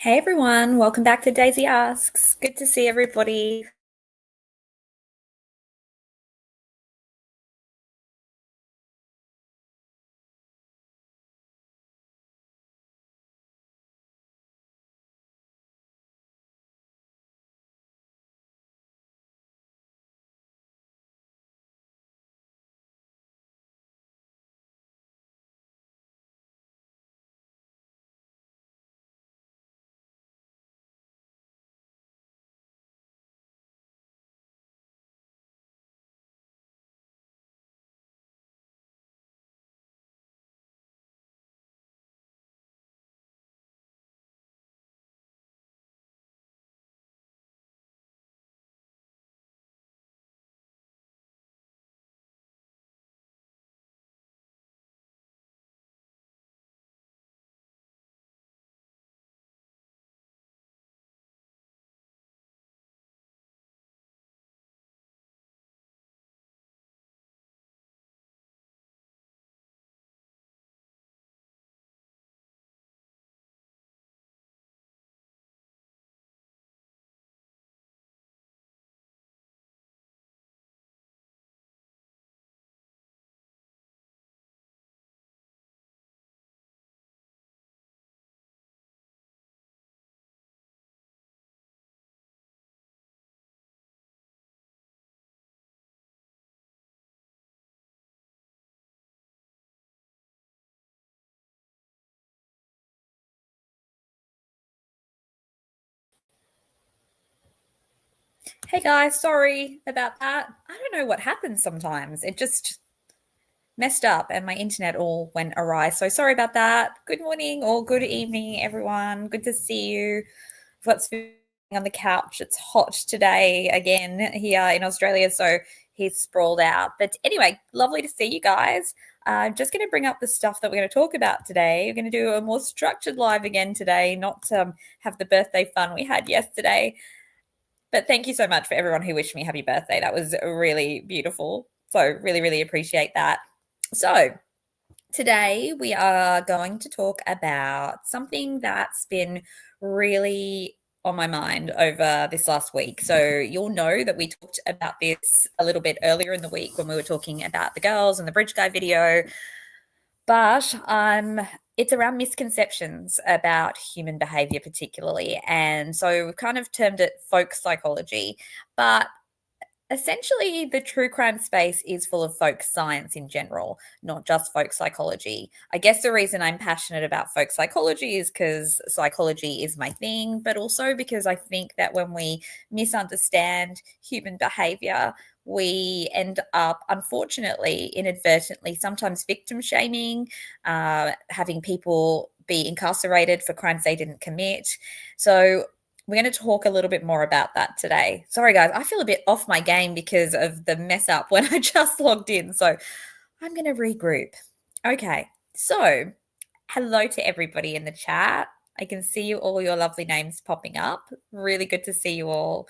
Hey everyone, welcome back to Daisy Asks. Good to see everybody. Hey guys, sorry about that. I don't know what happens sometimes. It just messed up and my internet all went awry. So sorry about that. Good morning or good evening, everyone. Good to see you. I've got Sven on the couch. It's hot today again here in Australia, so he's sprawled out. But anyway, lovely to see you guys. I'm just going to bring up the stuff that we're going to talk about today. We're going to do a more structured live again today, not have the birthday fun we had yesterday. But thank you so much for everyone who wished me happy birthday. That was really beautiful. So, really, really appreciate that. So, today we are going to talk about something that's been really on my mind over this last week. So, you'll know that we talked about this a little bit earlier in the week when we were talking about the girls and the bridge guy video. But it's around misconceptions about human behavior, particularly. And so we've kind of termed it folk psychology. But essentially, the true crime space is full of folk science in general, not just folk psychology. I guess the reason I'm passionate about folk psychology is because psychology is my thing, but also because I think that when we misunderstand human behavior, we end up, unfortunately, inadvertently, sometimes victim shaming, having people be incarcerated for crimes they didn't commit. So we're going to talk a little bit more about that today. Sorry, guys, I feel a bit off my game because of the mess up when I just logged in. So I'm going to regroup. Okay, so hello to everybody in the chat. I can see you all your lovely names popping up. Really good to see you all.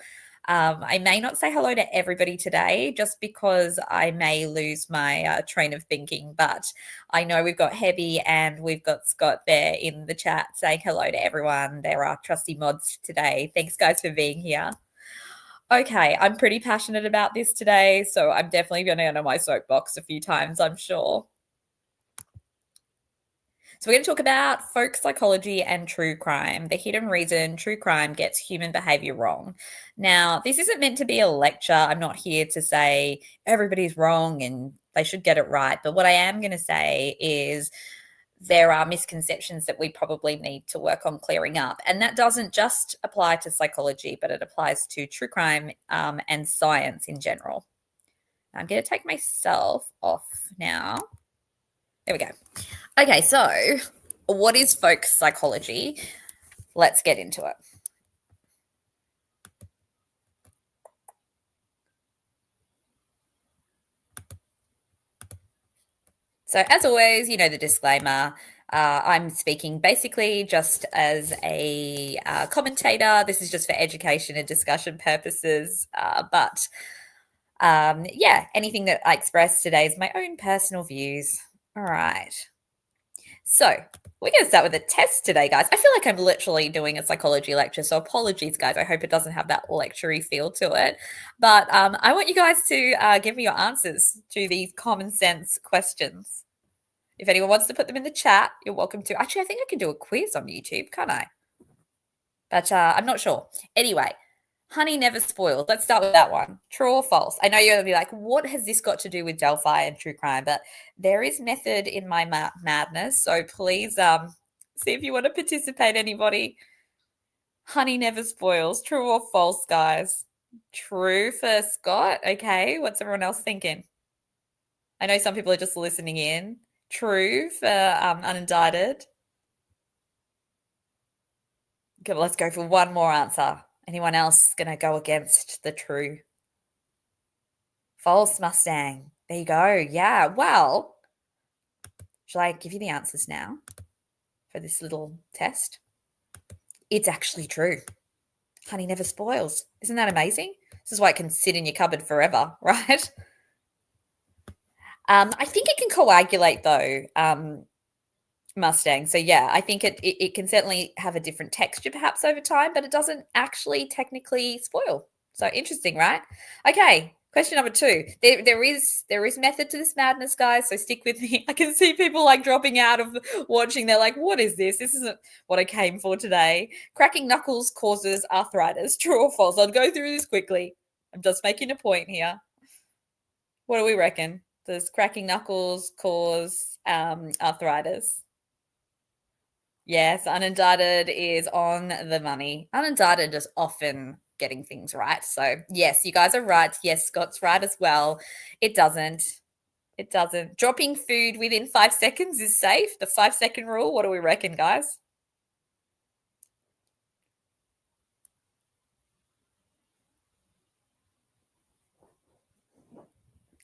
I may not say hello to everybody today just because I may lose my train of thinking, but I know we've got Heavy and we've got Scott there in the chat saying hello to everyone. There are trusty mods today. Thanks, guys, for being here. Okay, I'm pretty passionate about this today, so I'm definitely going to go on my soapbox a few times, I'm sure. So, we're going to talk about folk psychology and true crime, the hidden reason true crime gets human behavior wrong. Now, this isn't meant to be a lecture. I'm not here to say everybody's wrong and they should get it right. But what I am going to say is there are misconceptions that we probably need to work on clearing up. And that doesn't just apply to psychology, but it applies to true crime and science in general. I'm going to take myself off now. There we go. Okay, so what is folk psychology? Let's get into it. So, as always, you know the disclaimer. I'm speaking basically just as a commentator. This is just for education and discussion purposes. But yeah, anything that I express today is my own personal views. All right. So we're going to start with a test today, guys. I feel like I'm literally doing a psychology lecture, so apologies, guys. I hope it doesn't have that lecture-y feel to it. But I want you guys to give me your answers to these common sense questions. If anyone wants to put them in the chat, you're welcome to. Actually, I think I can do a quiz on YouTube, can't I? But I'm not sure. Anyway, honey never spoils. Let's start with that one. True or false? I know you're going to be like, what has this got to do with Delphi and true crime? But there is method in my madness. So please see if you want to participate, anybody. Honey never spoils. True or false, guys? True for Scott. Okay. What's everyone else thinking? I know some people are just listening in. True for unindicted. Okay, well, let's go for one more answer. Anyone else going to go against the true? False, Mustang. There you go. Yeah. Well, shall I give you the answers now for this little test? It's actually true. Honey never spoils. Isn't that amazing? This is why it can sit in your cupboard forever, right? I think it can coagulate though, Mustang. So yeah, I think it can certainly have a different texture perhaps over time, but it doesn't actually technically spoil. So interesting, right? Okay, question number 2. There is method to this madness, guys. So stick with me. I can see people like dropping out of watching. They're like, "What is this? This isn't what I came for today." Cracking knuckles causes arthritis. True or false? I'll go through this quickly. I'm just making a point here. What do we reckon? Does cracking knuckles cause arthritis? Yes, unindicted is on the money. Unindicted is often getting things right. So, yes, you guys are right. Yes, Scott's right as well. It doesn't. It doesn't. Dropping food within 5 seconds is safe. The 5-second rule. What do we reckon, guys?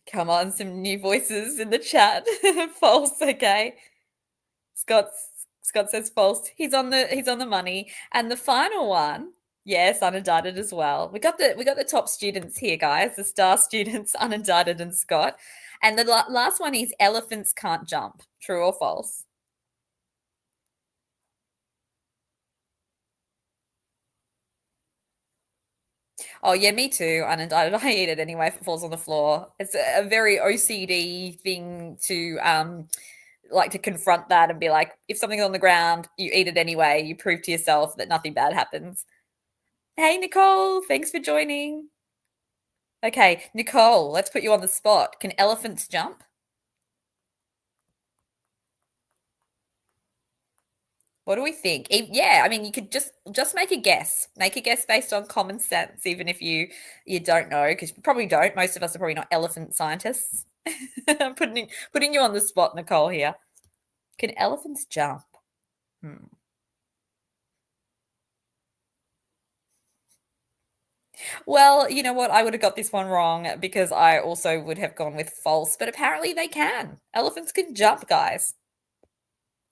Come on, some new voices in the chat. False, okay. Scott says false. He's on the money. And the final one, yes, unindicted as well. We got the top students here, guys. The star students, unindicted and Scott. And the last one is elephants can't jump. True or false? Oh yeah, me too. Unindicted. I eat it anyway if it falls on the floor. It's a very OCD thing to like to confront that and be like, if something's on the ground, you eat it anyway. You prove to yourself that nothing bad happens. Hey, Nicole, thanks for joining. Okay, Nicole, let's put you on the spot. Can elephants jump? What do we think? Yeah, I mean, you could just make a guess. Make a guess based on common sense, even if you don't know, because you probably don't. Most of us are probably not elephant scientists. I'm putting you on the spot, Nicole. Here, can elephants jump? Well, you know what? I would have got this one wrong because I also would have gone with false, but apparently they can. Elephants can jump, guys.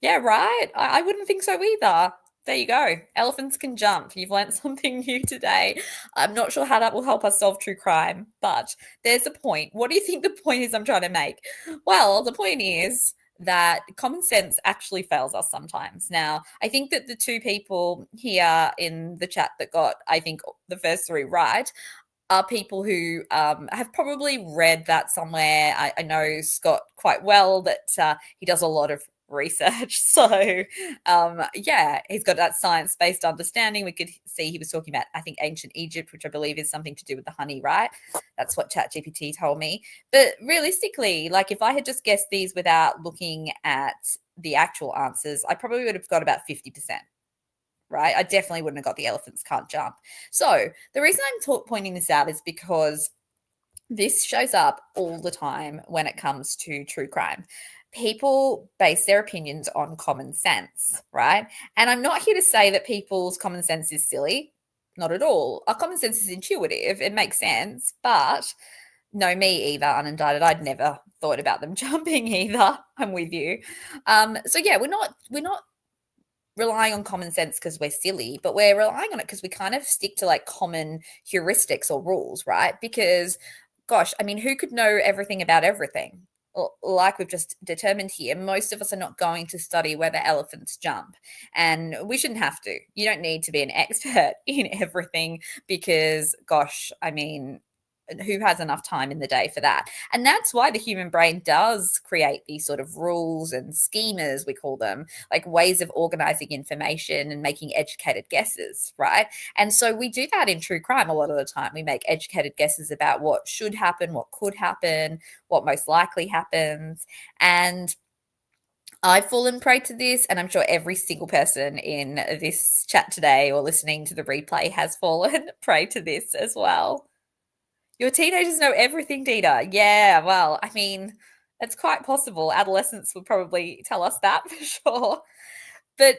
Yeah, right. I wouldn't think so either. There you go. Elephants can jump. You've learnt something new today. I'm not sure how that will help us solve true crime, but there's a point. What do you think the point is I'm trying to make? Well, the point is that common sense actually fails us sometimes. Now, I think that the 2 people here in the chat that got, I think, the first 3 right are people who have probably read that somewhere. I know Scott quite well, that he does a lot of research. So, yeah, he's got that science based understanding. We could see he was talking about, I think, ancient Egypt, which I believe is something to do with the honey, right? That's what ChatGPT told me. But realistically, like if I had just guessed these without looking at the actual answers, I probably would have got about 50%. Right? I definitely wouldn't have got the elephants can't jump. So the reason I'm pointing this out is because this shows up all the time when it comes to true crime. People base their opinions on common sense, right? And I'm not here to say that people's common sense is silly. Not at all. Our common sense is intuitive. It makes sense, but no, me either, unindicted. I'd never thought about them jumping either. I'm with you. So yeah, we're not relying on common sense because we're silly, but we're relying on it because we kind of stick to like common heuristics or rules, right? Because, gosh, I mean, who could know everything about everything? like we've just determined here, most of us are not going to study whether elephants jump. And we shouldn't have to. You don't need to be an expert in everything because, gosh, I mean, who has enough time in the day for that? And that's why the human brain does create these sort of rules and schemas, we call them, like ways of organizing information and making educated guesses, right? And so we do that in true crime a lot of the time. We make educated guesses about what should happen, what could happen, what most likely happens. And I've fallen prey to this, and I'm sure every single person in this chat today or listening to the replay has fallen prey to this as well. Your teenagers know everything, Dita. Yeah, well, I mean, it's quite possible. Adolescents would probably tell us that for sure. But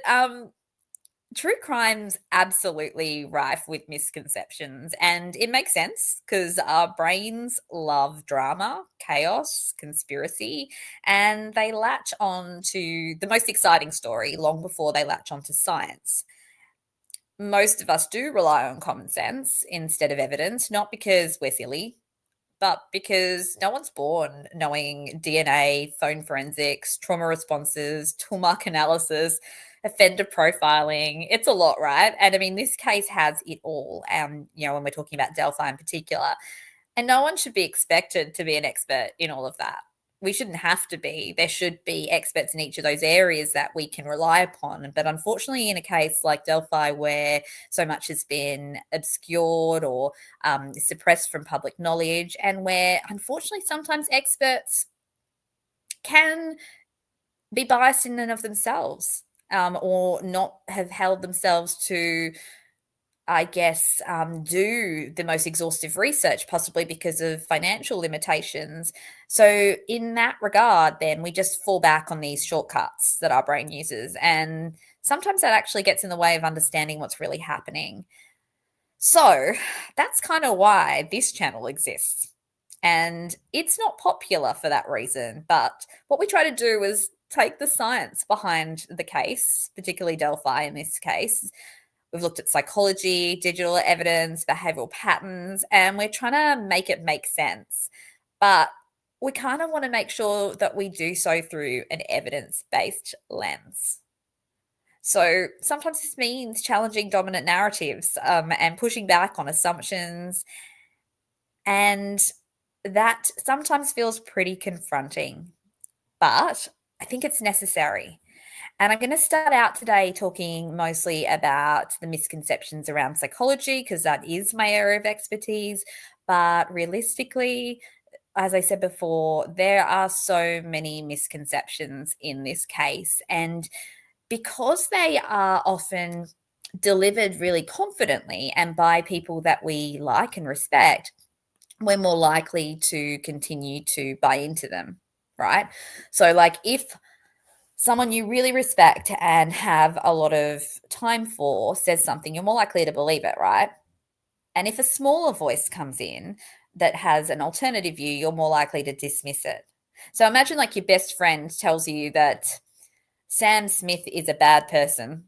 true crime's absolutely rife with misconceptions, and it makes sense because our brains love drama, chaos, conspiracy, and they latch on to the most exciting story long before they latch on to science. Most of us do rely on common sense instead of evidence, not because we're silly, but because no one's born knowing DNA, phone forensics, trauma responses, toolmark analysis, offender profiling. It's a lot, right? And I mean, this case has it all. When we're talking about Delphi in particular, and no one should be expected to be an expert in all of that. We shouldn't have to be. There should be experts in each of those areas that we can rely upon. But unfortunately, in a case like Delphi, where so much has been obscured or suppressed from public knowledge, and where unfortunately sometimes experts can be biased in and of themselves, or not have held themselves to, I guess, do the most exhaustive research, possibly because of financial limitations. So, in that regard, then we just fall back on these shortcuts that our brain uses. And sometimes that actually gets in the way of understanding what's really happening. So, that's kind of why this channel exists. And it's not popular for that reason. But what we try to do is take the science behind the case, particularly Delphi in this case. We've looked at psychology, digital evidence, behavioral patterns, and we're trying to make it make sense. But we kind of want to make sure that we do so through an evidence-based lens. So sometimes this means challenging dominant narratives, and pushing back on assumptions. And that sometimes feels pretty confronting, but I think it's necessary. And I'm going to start out today talking mostly about the misconceptions around psychology, because that is my area of expertise. But realistically, as I said before, there are so many misconceptions in this case. And because they are often delivered really confidently and by people that we like and respect, we're more likely to continue to buy into them, right? So, like, if someone you really respect and have a lot of time for says something, you're more likely to believe it, right? And if a smaller voice comes in that has an alternative view, you're more likely to dismiss it. So imagine like your best friend tells you that Sam Smith is a bad person.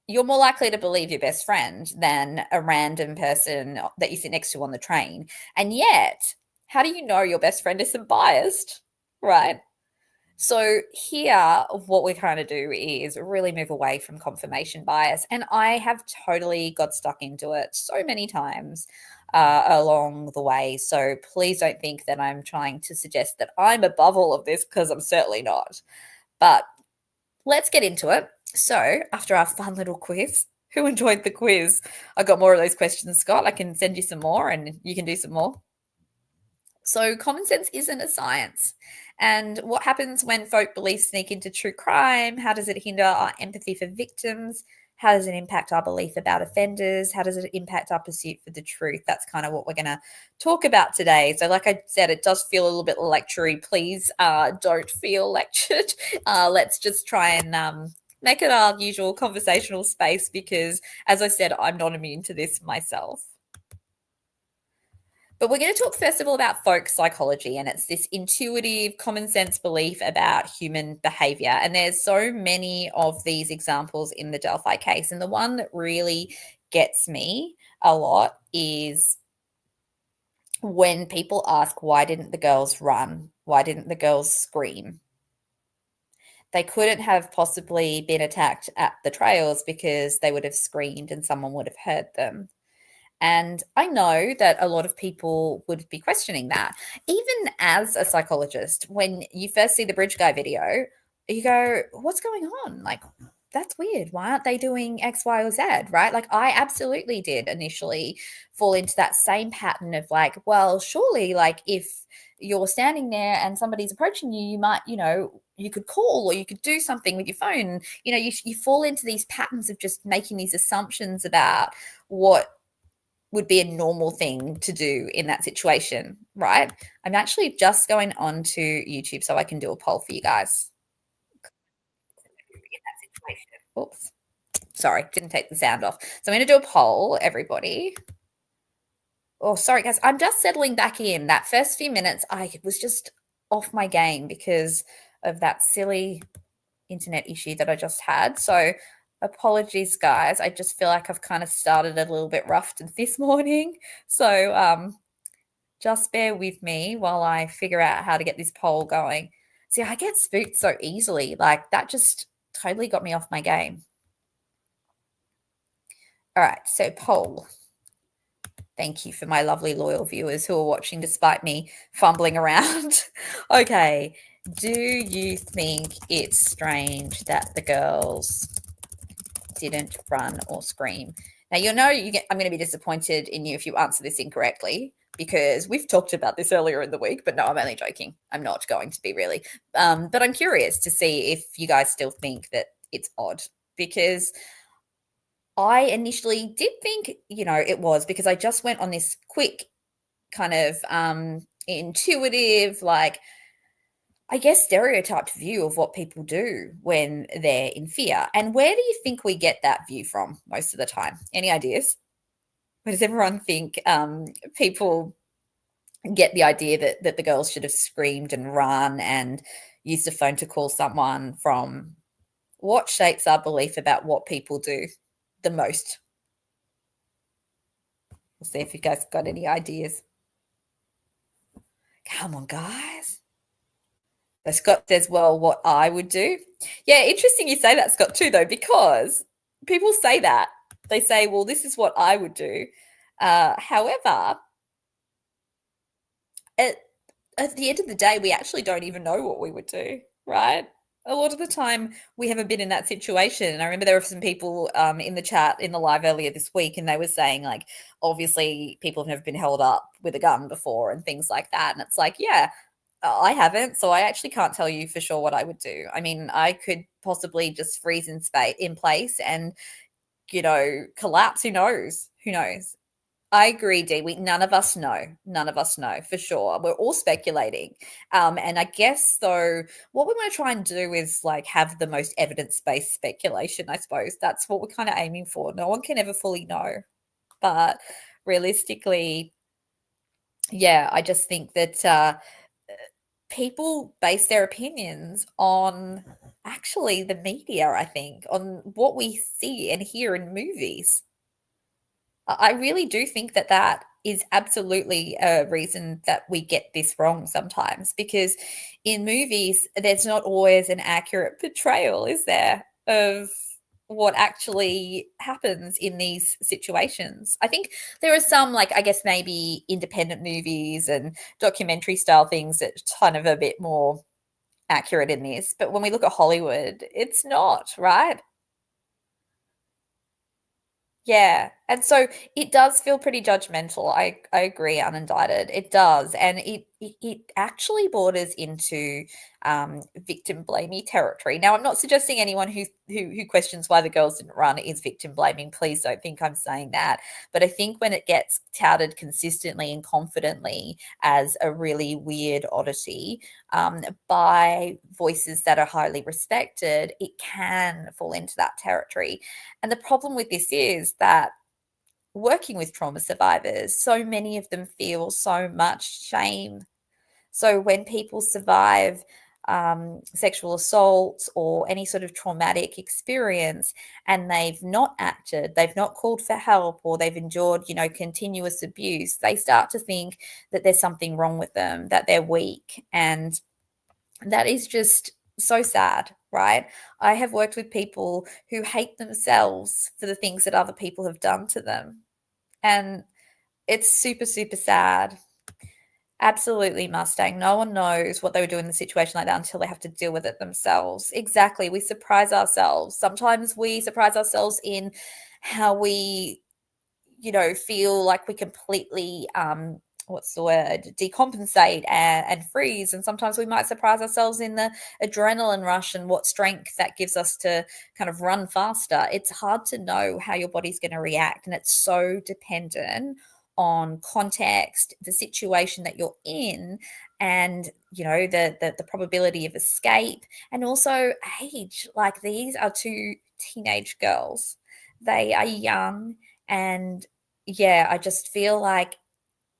You're more likely to believe your best friend than a random person that you sit next to on the train. And yet, how do you know your best friend isn't biased, right? So here, what we're trying to do is really move away from confirmation bias. And I have totally got stuck into it so many times along the way. So please don't think that I'm trying to suggest that I'm above all of this, because I'm certainly not. But let's get into it. So after our fun little quiz, who enjoyed the quiz? I got more of those questions, Scott. I can send you some more and you can do some more. So common sense isn't a science. And what happens when folk beliefs sneak into true crime? How does it hinder our empathy for victims? How does it impact our belief about offenders? How does it impact our pursuit for the truth? That's kind of what we're going to talk about today. So like I said, it does feel a little bit lectury. Please don't feel lectured. Let's just try and make it our usual conversational space, because as I said, I'm not immune to this myself. But we're going to talk first of all about folk psychology, and it's this intuitive, common sense belief about human behavior. And there's so many of these examples in the Delphi case. And the one that really gets me a lot is when people ask, why didn't the girls run? Why didn't the girls scream? They couldn't have possibly been attacked at the trails because they would have screamed and someone would have heard them. And I know that a lot of people would be questioning that. Even as a psychologist, when you first see the Bridge Guy video, you go, what's going on? Like, that's weird. Why aren't they doing X, Y, or Z? Right. Like, I absolutely did initially fall into that same pattern of like, well, surely, like, if you're standing there and somebody's approaching you, you might, you could call or you could do something with your phone. You fall into these patterns of just making these assumptions about what would be a normal thing to do in that situation, right? I'm actually just going on to YouTube so I can do a poll for you guys. In that situation. Oops. Sorry, didn't take the sound off. So I'm going to do a poll, everybody. Oh, sorry, guys. I'm just settling back in. That first few minutes, I was just off my game because of that silly internet issue that I just had. So apologies, guys. I just feel like I've kind of started a little bit rough this morning. So just bear with me while I figure out how to get this poll going. See, I get spooked so easily. Like, that just totally got me off my game. All right, so poll. Thank you for my lovely loyal viewers who are watching despite me fumbling around. Okay, do you think it's strange that the girls didn't run or scream? Now, I'm going to be disappointed in you if you answer this incorrectly, because we've talked about this earlier in the week, but no, I'm only joking. I'm not going to be really. But I'm curious to see if you guys still think that it's odd, because I initially did think, it was, because I just went on this quick kind of intuitive, like, I guess, stereotyped view of what people do when they're in fear. And where do you think we get that view from most of the time? Any ideas? Where does everyone think people get the idea that the girls should have screamed and run and used a phone to call someone from? What shapes our belief about what people do the most? We'll see if you guys got any ideas. Come on, guys. So Scott says, well, what I would do. Yeah, interesting you say that, Scott, too, though, because people say that. They say, well, this is what I would do. However, at, at the end of the day, we actually don't even know what we would do, right? A lot of the time, we haven't been in that situation. And I remember there were some people in the chat in the live earlier this week, and they were saying, like, obviously, people have never been held up with a gun before and things like that. And it's like, yeah, I haven't, so I actually can't tell you for sure what I would do. I mean, I could possibly just freeze in place and, collapse. Who knows? Who knows? I agree, Dee. None of us know. None of us know for sure. We're all speculating. And I guess, though, what we want to try and do is like have the most evidence-based speculation, I suppose. That's what we're kind of aiming for. No one can ever fully know. But realistically, yeah, I just think that people base their opinions on actually the media, I think, on what we see and hear in movies. I really do think that that is absolutely a reason that we get this wrong sometimes, because in movies, there's not always an accurate portrayal, is there, of what actually happens in these situations. I think there are some, like, I guess maybe independent movies and documentary style things that kind of a bit more accurate in this. But when we look at Hollywood, it's not, right? Yeah, and so it does feel pretty judgmental. I agree, unindicted. It does, and it actually borders into victim blaming territory. Now, I'm not suggesting anyone who questions why the girls didn't run is victim blaming. Please don't think I'm saying that. But I think when it gets touted consistently and confidently as a really weird oddity by voices that are highly respected, it can fall into that territory. And the problem with this is that working with trauma survivors, so many of them feel so much shame. So when people survive sexual assaults or any sort of traumatic experience, and they've not acted, they've not called for help, or they've endured, continuous abuse, they start to think that there's something wrong with them, that they're weak. And that is just so sad, right? I have worked with people who hate themselves for the things that other people have done to them. And it's super, super sad. Absolutely, Mustang. No one knows what they would do in a situation like that until they have to deal with it themselves. Exactly. We surprise ourselves. Sometimes we surprise ourselves in how we, feel like we completely, what's the word, decompensate and freeze. And sometimes we might surprise ourselves in the adrenaline rush and what strength that gives us to kind of run faster. It's hard to know how your body's going to react. And it's so dependent on context, the situation that you're in, and the probability of escape, and also age. Like, these are two teenage girls. They are young, and yeah, I just feel like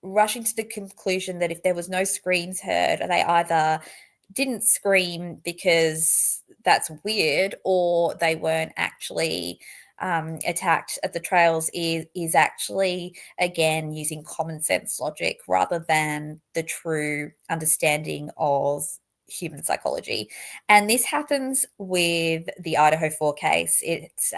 rushing to the conclusion that if there was no screams heard, they either didn't scream because that's weird, or they weren't actually attacked at the trails, is actually, again, using common sense logic rather than the true understanding of human psychology. And this happens with the Idaho 4 case. It's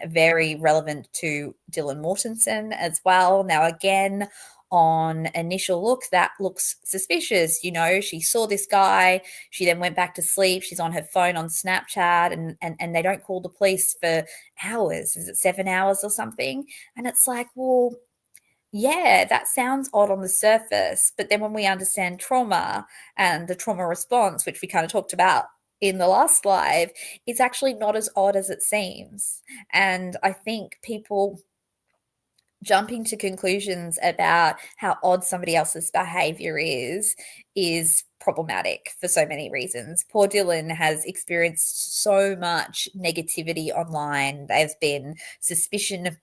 very relevant to Dylan Mortensen as well. Now, again, on initial look, that looks suspicious. She saw this guy, she then went back to sleep, she's on her phone on Snapchat, and they don't call the police for hours. Is it 7 hours or something? And it's like, well, yeah, that sounds odd on the surface, but then when we understand trauma and the trauma response, which we kind of talked about in the last live, it's actually not as odd as it seems. And I think people jumping to conclusions about how odd somebody else's behavior is problematic for so many reasons. Poor Dylan has experienced so much negativity online. There's been suspicion,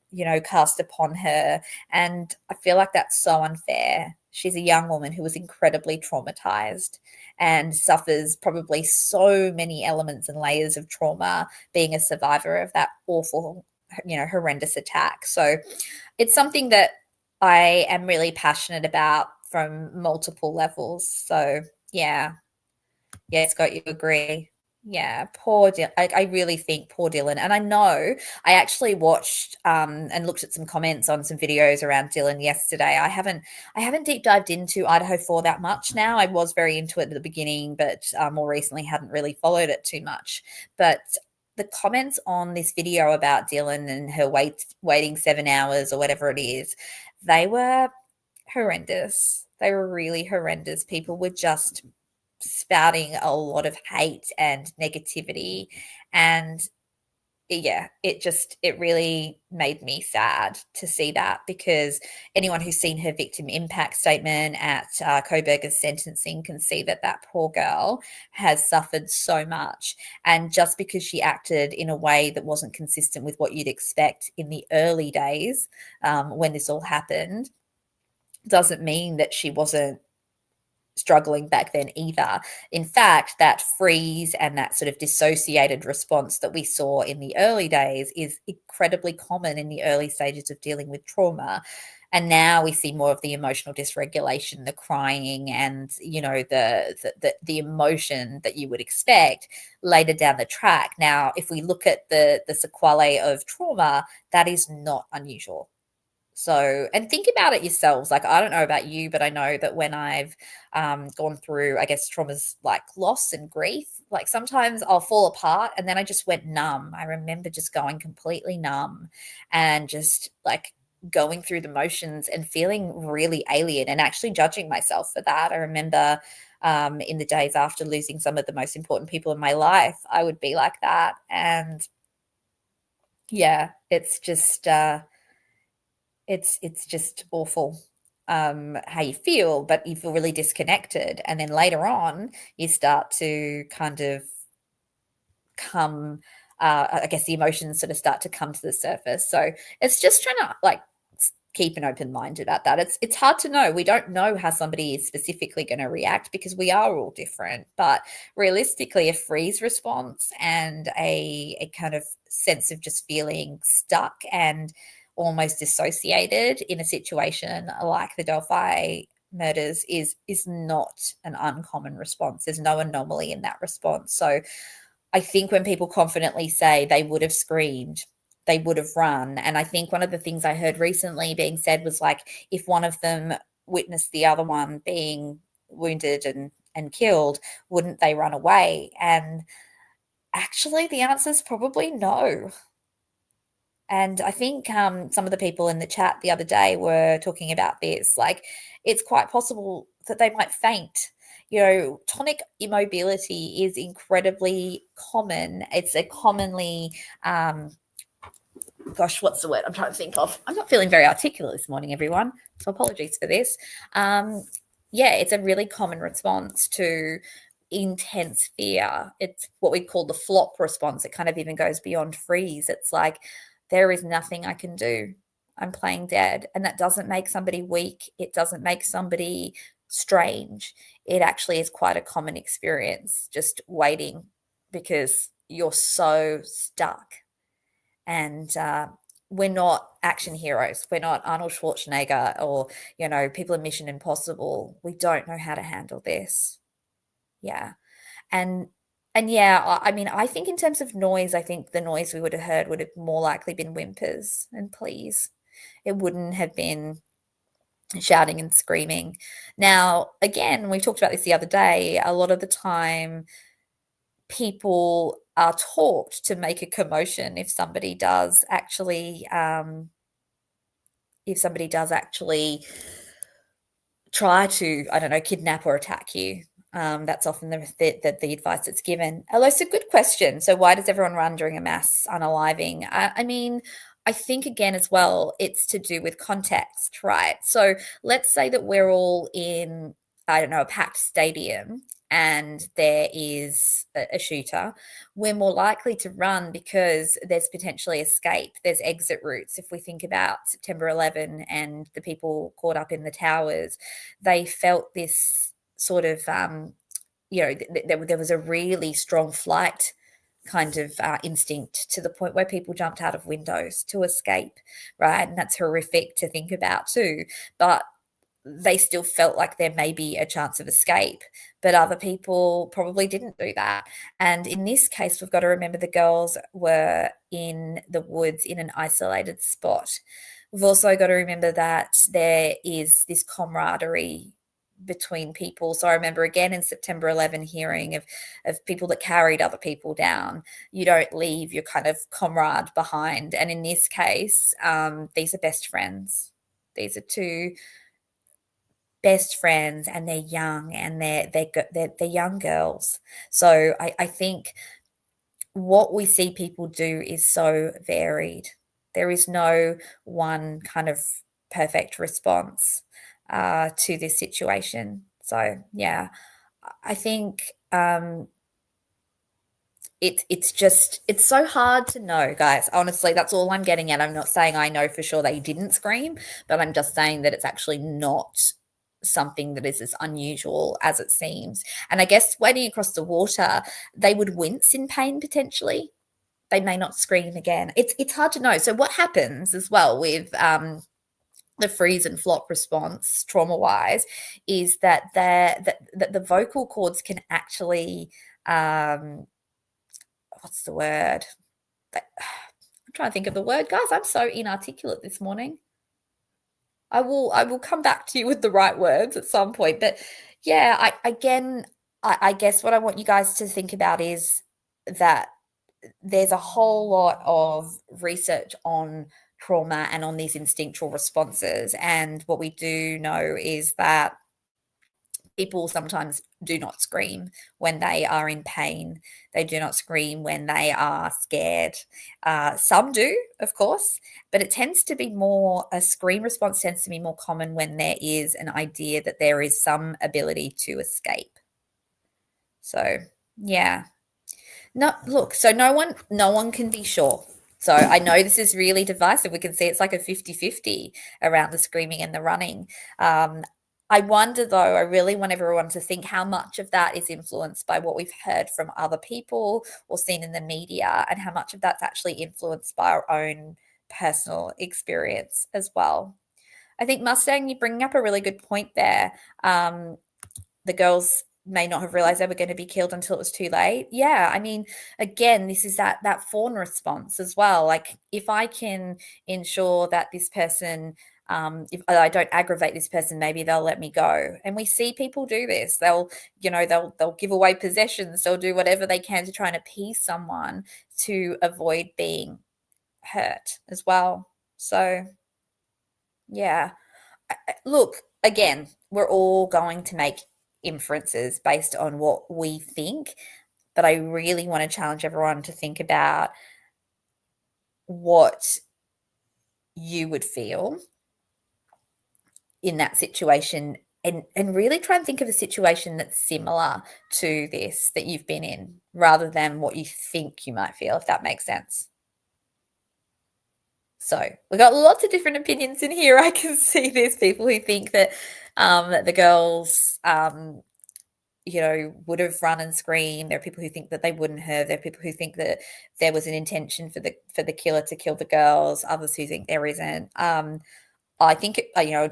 cast upon her, and I feel like that's so unfair. She's a young woman who was incredibly traumatized and suffers probably so many elements and layers of trauma being a survivor of that awful, horrendous attack. So it's something that I am really passionate about from multiple levels. So yeah. Yeah, Scott, you agree. Yeah, poor Dylan. I really think poor Dylan. And I know I actually watched and looked at some comments on some videos around Dylan yesterday. I haven't deep dived into Idaho 4 that much now. I was very into it at the beginning, but more recently hadn't really followed it too much. But the comments on this video about Dylan and her waiting 7 hours or whatever it is, they were horrendous. They were really horrendous. People were just spouting a lot of hate and negativity. And yeah, it really made me sad to see that, because anyone who's seen her victim impact statement at Koberger's sentencing can see that that poor girl has suffered so much. And just because she acted in a way that wasn't consistent with what you'd expect in the early days, when this all happened, doesn't mean that she wasn't struggling back then either. In fact, that freeze and that sort of dissociated response that we saw in the early days is incredibly common in the early stages of dealing with trauma. And now we see more of the emotional dysregulation, the crying, and the emotion that you would expect later down the track. Now, if we look at the sequelae of trauma, that is not unusual. So, and think about it yourselves. Like, I don't know about you, but I know that when I've gone through, I guess, traumas like loss and grief, like sometimes I'll fall apart and then I just went numb. I remember just going completely numb and just like going through the motions and feeling really alien and actually judging myself for that. I remember in the days after losing some of the most important people in my life, I would be like that. And yeah, it's just it's just awful, how you feel, but you feel really disconnected. And then later on, you start to kind of come, I guess the emotions sort of start to come to the surface. So it's just trying to like keep an open mind about that. It's hard to know. We don't know how somebody is specifically going to react because we are all different. But realistically, a freeze response and a kind of sense of just feeling stuck and almost dissociated in a situation like the Delphi murders is not an uncommon response. There's no anomaly in that response. So I think when people confidently say they would have screamed, they would have run. And I think one of the things I heard recently being said was like, if one of them witnessed the other one being wounded and killed, wouldn't they run away? And actually, the answer is probably no. And I think some of the people in the chat the other day were talking about this. Like, it's quite possible that they might faint. Tonic immobility is incredibly common. It's a commonly, gosh, what's the word I'm trying to think of? I'm not feeling very articulate this morning, everyone. So apologies for this. Yeah, it's a really common response to intense fear. It's what we call the flop response. It kind of even goes beyond freeze. It's like, there is nothing I can do. I'm playing dead. And that doesn't make somebody weak. It doesn't make somebody strange. It actually is quite a common experience, just waiting because you're so stuck. And we're not action heroes. We're not Arnold Schwarzenegger or, people in Mission Impossible. We don't know how to handle this. Yeah. And yeah, I mean, I think in terms of noise, I think the noise we would have heard would have more likely been whimpers and pleas. It wouldn't have been shouting and screaming. Now, again, we talked about this the other day. A lot of the time, people are taught to make a commotion if somebody does actually try to, I don't know, kidnap or attack you. That's often the advice that's given. Although it's a good question. So why does everyone run during a mass unaliving? I mean, I think again as well, it's to do with context, right? So let's say that we're all in, I don't know, a packed stadium and there is a shooter. We're more likely to run because there's potentially escape. There's exit routes. If we think about September 11 and the people caught up in the towers, they felt this sort of, there was a really strong flight kind of instinct to the point where people jumped out of windows to escape, right? And that's horrific to think about too. But they still felt like there may be a chance of escape, but other people probably didn't do that. And in this case, we've got to remember the girls were in the woods in an isolated spot. We've also got to remember that there is this camaraderie between people. So I remember again in September 11 hearing of people that carried other people down. You don't leave your kind of comrade behind. And in this case, these are best friends. These are two best friends and they're young and they're young girls. So I think what we see people do is so varied. There is no one kind of perfect response to this situation. So yeah, I think it's so hard to know, guys. Honestly, that's all I'm getting at. I'm not saying I know for sure they didn't scream, but I'm just saying that it's actually not something that is as unusual as it seems. And I guess wading across the water, they would wince in pain potentially. They may not scream again. It's hard to know. So what happens as well with the freeze and flop response trauma-wise is that the vocal cords can actually what's the word? I'm trying to think of the word, guys. I'm so inarticulate this morning. I will come back to you with the right words at some point. But yeah, I guess what I want you guys to think about is that there's a whole lot of research on trauma and on these instinctual responses. And what we do know is that people sometimes do not scream when they are in pain. They do not scream when they are scared. Some do, of course, but it tends to be more, a scream response tends to be more common when there is an idea that there is some ability to escape. So, yeah. No, look, so no one can be sure. So I know this is really divisive. We can see it's like a 50-50 around the screaming and the running. I wonder, though, I really want everyone to think how much of that is influenced by what we've heard from other people or seen in the media, and how much of that's actually influenced by our own personal experience as well. I think, Mustang, you're bringing up a really good point there. The girls may not have realized they were going to be killed until it was too late. Yeah, I mean, again, this is that fawn response as well. Like, if I can ensure that this person, if I don't aggravate this person, maybe they'll let me go. And we see people do this. They'll give away possessions. They'll do whatever they can to try and appease someone to avoid being hurt as well. So yeah. Look, again, we're all going to make inferences based on what we think, but I really want to challenge everyone to think about what you would feel in that situation, and really try and think of a situation that's similar to this that you've been in, rather than what you think you might feel, if that makes sense. So we've got lots of different opinions in here. I can see there's people who think that the girls, would have run and screamed. There are people who think that they wouldn't have. There are people who think that there was an intention for the killer to kill the girls. Others who think there isn't. I think,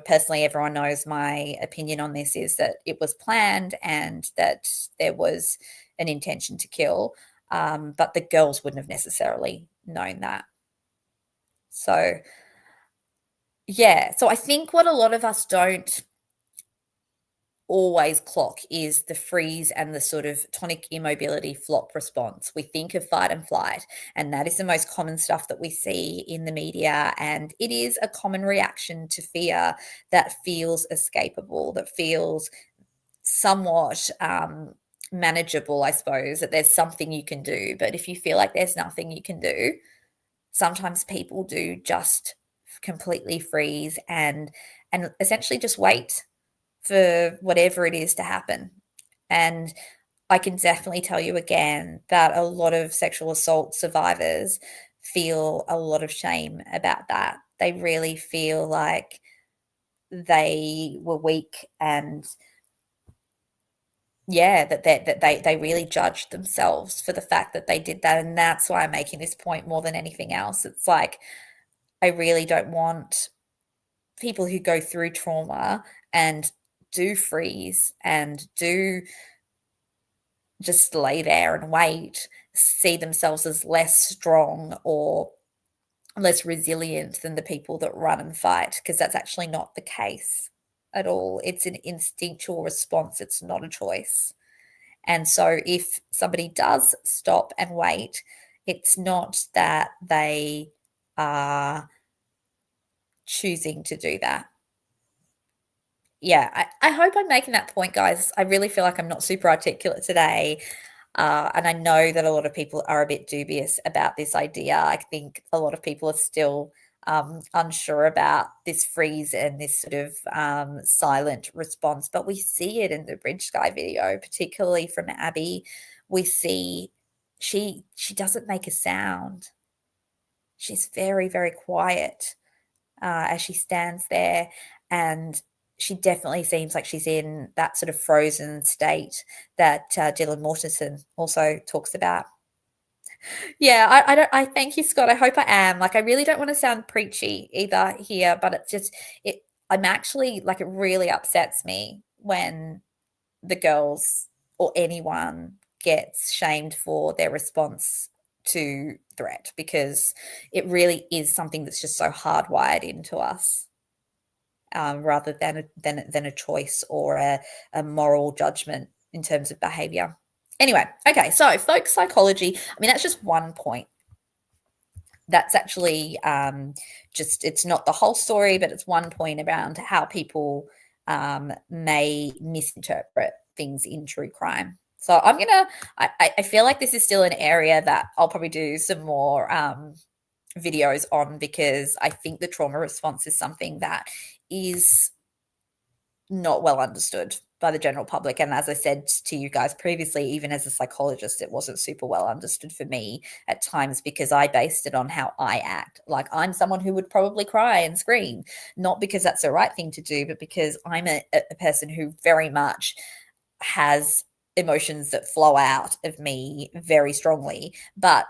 personally, everyone knows my opinion on this is that it was planned and that there was an intention to kill, but the girls wouldn't have necessarily known that. So, yeah. So I think what a lot of us don't always clock is the freeze and the sort of tonic immobility flop response. We think of fight and flight, and that is the most common stuff that we see in the media. And it is a common reaction to fear that feels escapable, that feels somewhat manageable, I suppose, that there's something you can do. But if you feel like there's nothing you can do, sometimes people do just completely freeze and essentially just wait for whatever it is to happen. And I can definitely tell you again that a lot of sexual assault survivors feel a lot of shame about that. They really feel like they were weak, and yeah, that they really judged themselves for the fact that they did that. And that's why I'm making this point more than anything else. It's like, I really don't want people who go through trauma and do freeze and do just lay there and wait, see themselves as less strong or less resilient than the people that run and fight, because that's actually not the case at all. It's an instinctual response, it's not a choice. And so if somebody does stop and wait, it's not that they are choosing to do that. Yeah, I hope I'm making that point, guys. I really feel like I'm not super articulate today. And I know that a lot of people are a bit dubious about this idea. I think a lot of people are still unsure about this freeze and this sort of silent response. But we see it in the Bridge Sky video, particularly from Abby. We see she doesn't make a sound. She's very, very quiet as she stands there, and she definitely seems like she's in that sort of frozen state that Dylan Mortensen also talks about. Yeah, I don't. I thank you, Scott. I hope I am. Like, I really don't want to sound preachy either here, but it's just it. I'm actually like, it really upsets me when the girls or anyone gets shamed for their response to threat, because it really is something that's just so hardwired into us, rather than a choice or a moral judgment in terms of behavior. Anyway, okay, so folk psychology, I mean, that's just one point. That's actually just, it's not the whole story, but it's one point around how people may misinterpret things in true crime. So I feel like this is still an area that I'll probably do some more videos on, because I think the trauma response is something that is not well understood. by the general public. And as I said to you guys previously, even as a psychologist, it wasn't super well understood for me at times because I based it on how I act. Like I'm someone who would probably cry and scream, not because that's the right thing to do, but because I'm a person who very much has emotions that flow out of me very strongly. But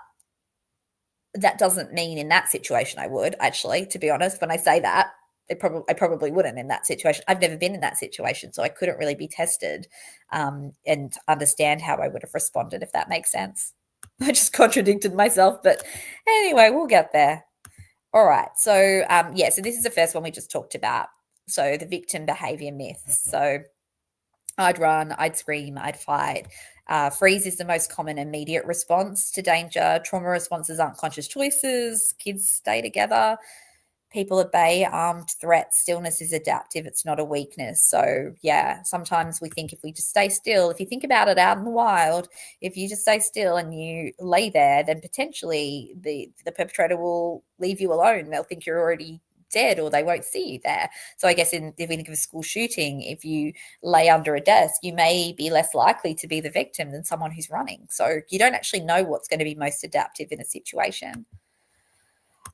that doesn't mean in that situation I would actually, to be honest, when I say that, I probably wouldn't in that situation. I've never been in that situation, so I couldn't really be tested and understand how I would have responded, if that makes sense. I just contradicted myself, but anyway, we'll get there. All right. So, so this is the first one we just talked about. So, the victim behavior myths. So, I'd run, I'd scream, I'd fight. Freeze is the most common immediate response to danger. Trauma responses aren't conscious choices. Kids stay together. People obey armed threats. Stillness is adaptive. It's not a weakness. So, yeah, sometimes we think if we just stay still, if you think about it out in the wild, if you just stay still and you lay there, then potentially the perpetrator will leave you alone. They'll think you're already dead or they won't see you there. So I guess if we think of a school shooting, if you lay under a desk, you may be less likely to be the victim than someone who's running. So you don't actually know what's going to be most adaptive in a situation.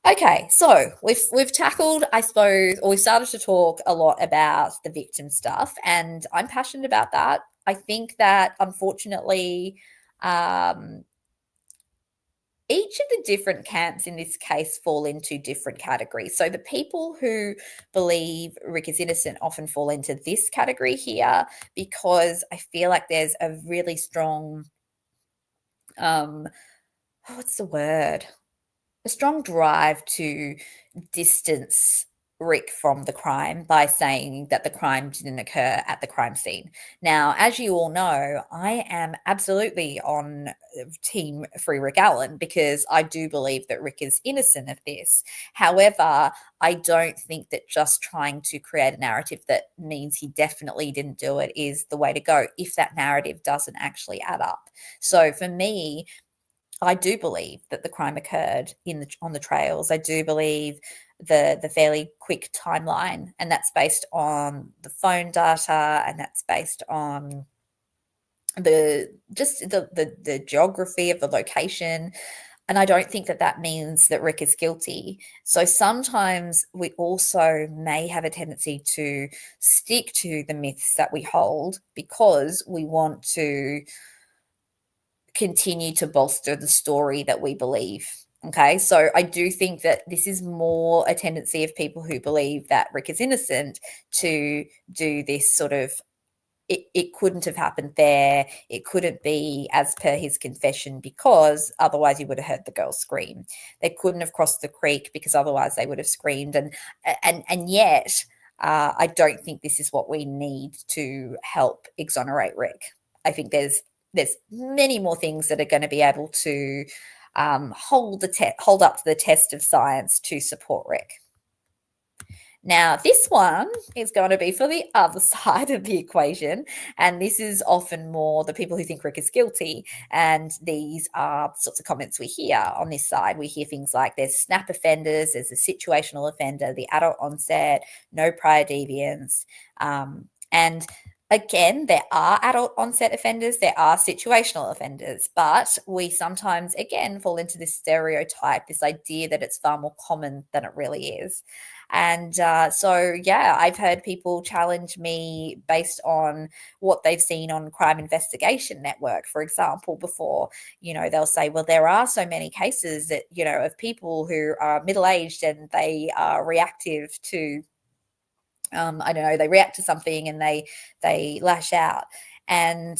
Okay, so we've tackled, I suppose, or we've started to talk a lot about the victim stuff, and I'm passionate about that. I think that unfortunately, each of the different camps in this case fall into different categories. So the people who believe Rick is innocent often fall into this category here because I feel like there's a really strong, what's the word? A strong drive to distance Rick from the crime by saying that the crime didn't occur at the crime scene. Now, as you all know, I am absolutely on team Free Rick Allen because I do believe that Rick is innocent of this. However, I don't think that just trying to create a narrative that means he definitely didn't do it is the way to go if that narrative doesn't actually add up. So for me, I do believe that the crime occurred on the trails. I do believe the fairly quick timeline, and that's based on the phone data, and that's based on the geography of the location. And I don't think that that means that Rick is guilty. So sometimes we also may have a tendency to stick to the myths that we hold because we want to continue to bolster the story that we believe. Okay, so I do think that this is more a tendency of people who believe that Rick is innocent to do this sort of it couldn't have happened there. It couldn't be as per his confession because otherwise he would have heard the girl scream. They couldn't have crossed the creek because otherwise they would have screamed. And yet, I don't think this is what we need to help exonerate Rick. I think there's many more things that are going to be able to hold up to the test of science to support Rick. Now, this one is going to be for the other side of the equation, and this is often more the people who think Rick is guilty, and these are sorts of comments we hear on this side. We hear things like there's snap offenders, there's a situational offender, the adult onset, no prior deviance, and again, there are adult onset offenders, there are situational offenders, but we sometimes, again, fall into this stereotype, this idea that it's far more common than it really is. And I've heard people challenge me based on what they've seen on Crime Investigation Network, for example, before. They'll say, well, there are so many cases that, of people who are middle-aged and they are reactive to I don't know, they react to something and they lash out. And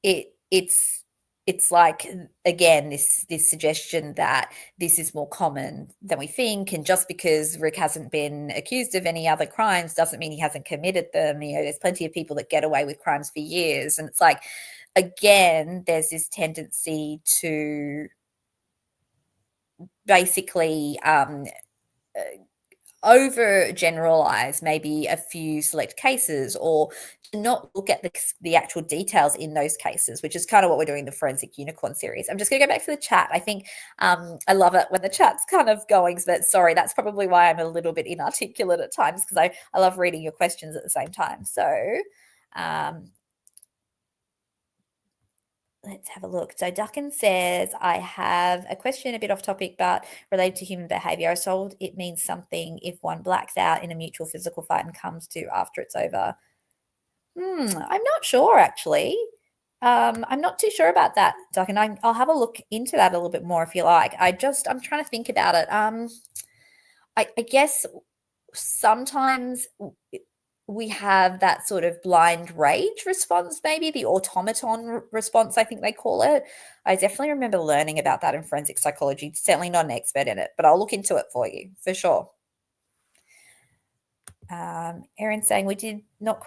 it's like, again, this suggestion that this is more common than we think, and just because Rick hasn't been accused of any other crimes doesn't mean he hasn't committed them. There's plenty of people that get away with crimes for years, and it's like, again, there's this tendency to basically overgeneralize maybe a few select cases, or to not look at the actual details in those cases, which is kind of what we're doing in the Forensic Unicorn series. I'm just going to go back to the chat. I think I love it when the chat's kind of going, but sorry, that's probably why I'm a little bit inarticulate at times, because I love reading your questions at the same time. So Let's have a look. So Duckin says, I have a question a bit off topic, but related to human behavior. I was told it means something if one blacks out in a mutual physical fight and comes to after it's over. I'm not sure actually. I'm not too sure about that, Duckin. I'll have a look into that a little bit more if you like. I'm trying to think about it. I guess sometimes we have that sort of blind rage response, maybe the automaton response, I think they call it. I definitely remember learning about that in forensic psychology. Certainly not an expert in it, but I'll look into it for you for sure. Erin's saying we did not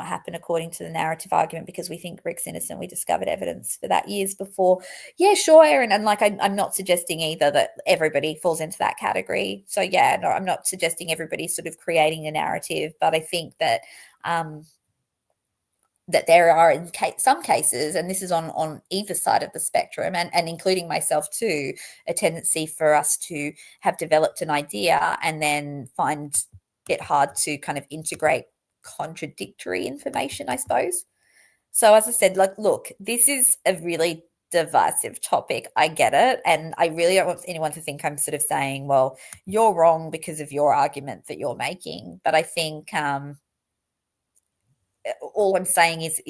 happen according to the narrative argument because we think Rick's innocent. We discovered evidence for that years before. Yeah, sure, Erin. And like, I'm not suggesting either that everybody falls into that category. So yeah, no, I'm not suggesting everybody's sort of creating a narrative, but I think that that there are in some cases, and this is on either side of the spectrum, and including myself too, a tendency for us to have developed an idea and then find it hard to kind of integrate contradictory information, I suppose. So as I said, like, look, this is a really divisive topic. I get it. And I really don't want anyone to think I'm sort of saying, well, you're wrong because of your argument that you're making. But I think all I'm saying is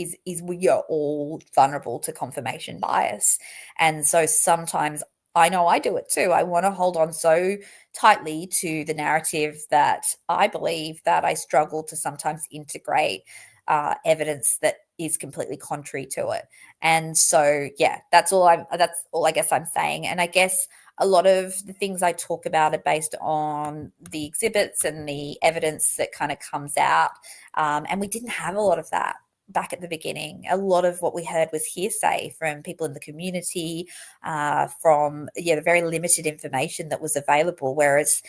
we are all vulnerable to confirmation bias. And so sometimes I know I do it too. I want to hold on so tightly to the narrative that I believe that I struggle to sometimes integrate evidence that is completely contrary to it. And so, yeah, that's all I guess I'm saying. And I guess a lot of the things I talk about are based on the exhibits and the evidence that kind of comes out. And we didn't have a lot of that back at the beginning. A lot of what we heard was hearsay from people in the community, from the very limited information that was available. Whereas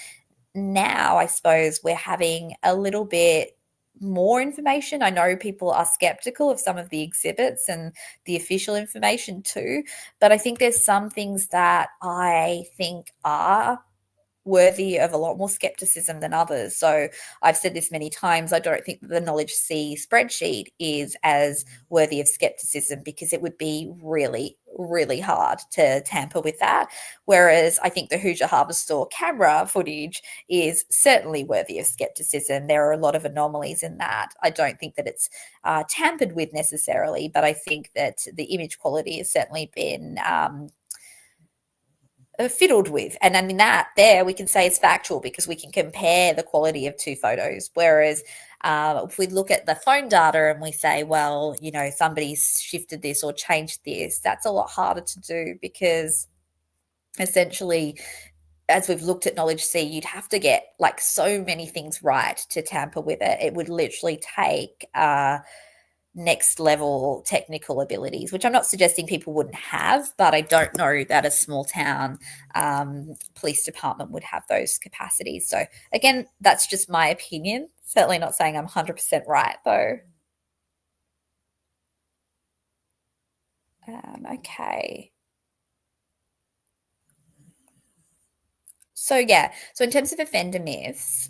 now, I suppose we're having a little bit more information. I know people are skeptical of some of the exhibits and the official information too, but I think there's some things that I think are worthy of a lot more skepticism than others. So I've said this many times. I don't think that the Knowledge C spreadsheet is as worthy of skepticism because it would be really, really hard to tamper with that. Whereas I think the Hoosier Harvest Store camera footage is certainly worthy of skepticism. There are a lot of anomalies in that. I don't think that it's tampered with necessarily, but I think that the image quality has certainly been fiddled with. And I mean, that there we can say it's factual because we can compare the quality of two photos. Whereas if we look at the phone data and we say, well, somebody's shifted this or changed this, that's a lot harder to do because essentially, as we've looked at Knowledge C, you'd have to get like so many things right to tamper with it. It would literally take next level technical abilities, which I'm not suggesting people wouldn't have, but I don't know that a small town police department would have those capacities. So again, that's just my opinion. Certainly not saying I'm 100% right though. Okay. So yeah, so in terms of offender myths,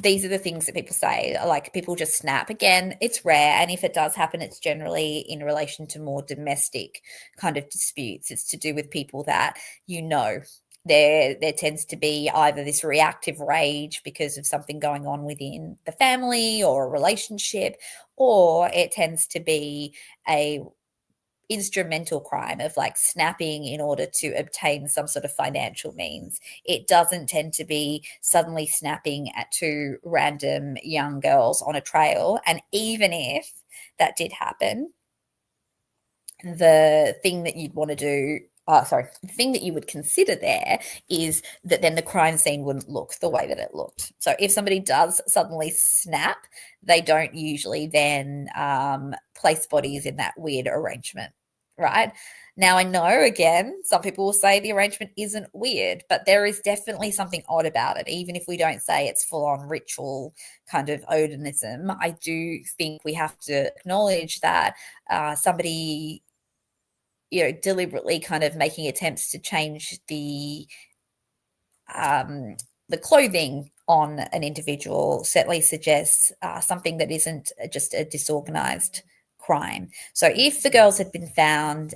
these are the things that people say, like people just snap. Again, it's rare, and if it does happen, it's generally in relation to more domestic kind of disputes. It's to do with people that there tends to be either this reactive rage because of something going on within the family or a relationship, or it tends to be a instrumental crime of like snapping in order to obtain some sort of financial means. It doesn't tend to be suddenly snapping at two random young girls on a trail. And even if that did happen, the thing that you'd want to do the thing that you would consider there is that then the crime scene wouldn't look the way that it looked. So if somebody does suddenly snap, they don't usually then place bodies in that weird arrangement, right? Now, I know, again, some people will say the arrangement isn't weird, but there is definitely something odd about it. Even if we don't say it's full-on ritual kind of Odinism, I do think we have to acknowledge that somebody deliberately kind of making attempts to change the clothing on an individual certainly suggests something that isn't just a disorganized crime. So if the girls had been found,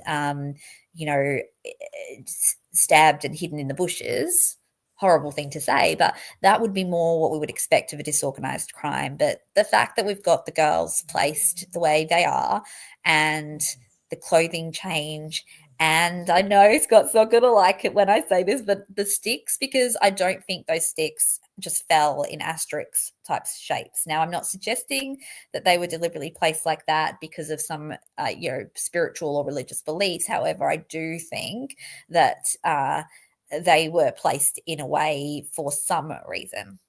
stabbed and hidden in the bushes, horrible thing to say, but that would be more what we would expect of a disorganized crime. But the fact that we've got the girls placed the way they are and the clothing change, and I know Scott's not going to like it when I say this, but the sticks, because I don't think those sticks just fell in asterisk type shapes. Now, I'm not suggesting that they were deliberately placed like that because of some, spiritual or religious beliefs. However, I do think that they were placed in a way for some reason.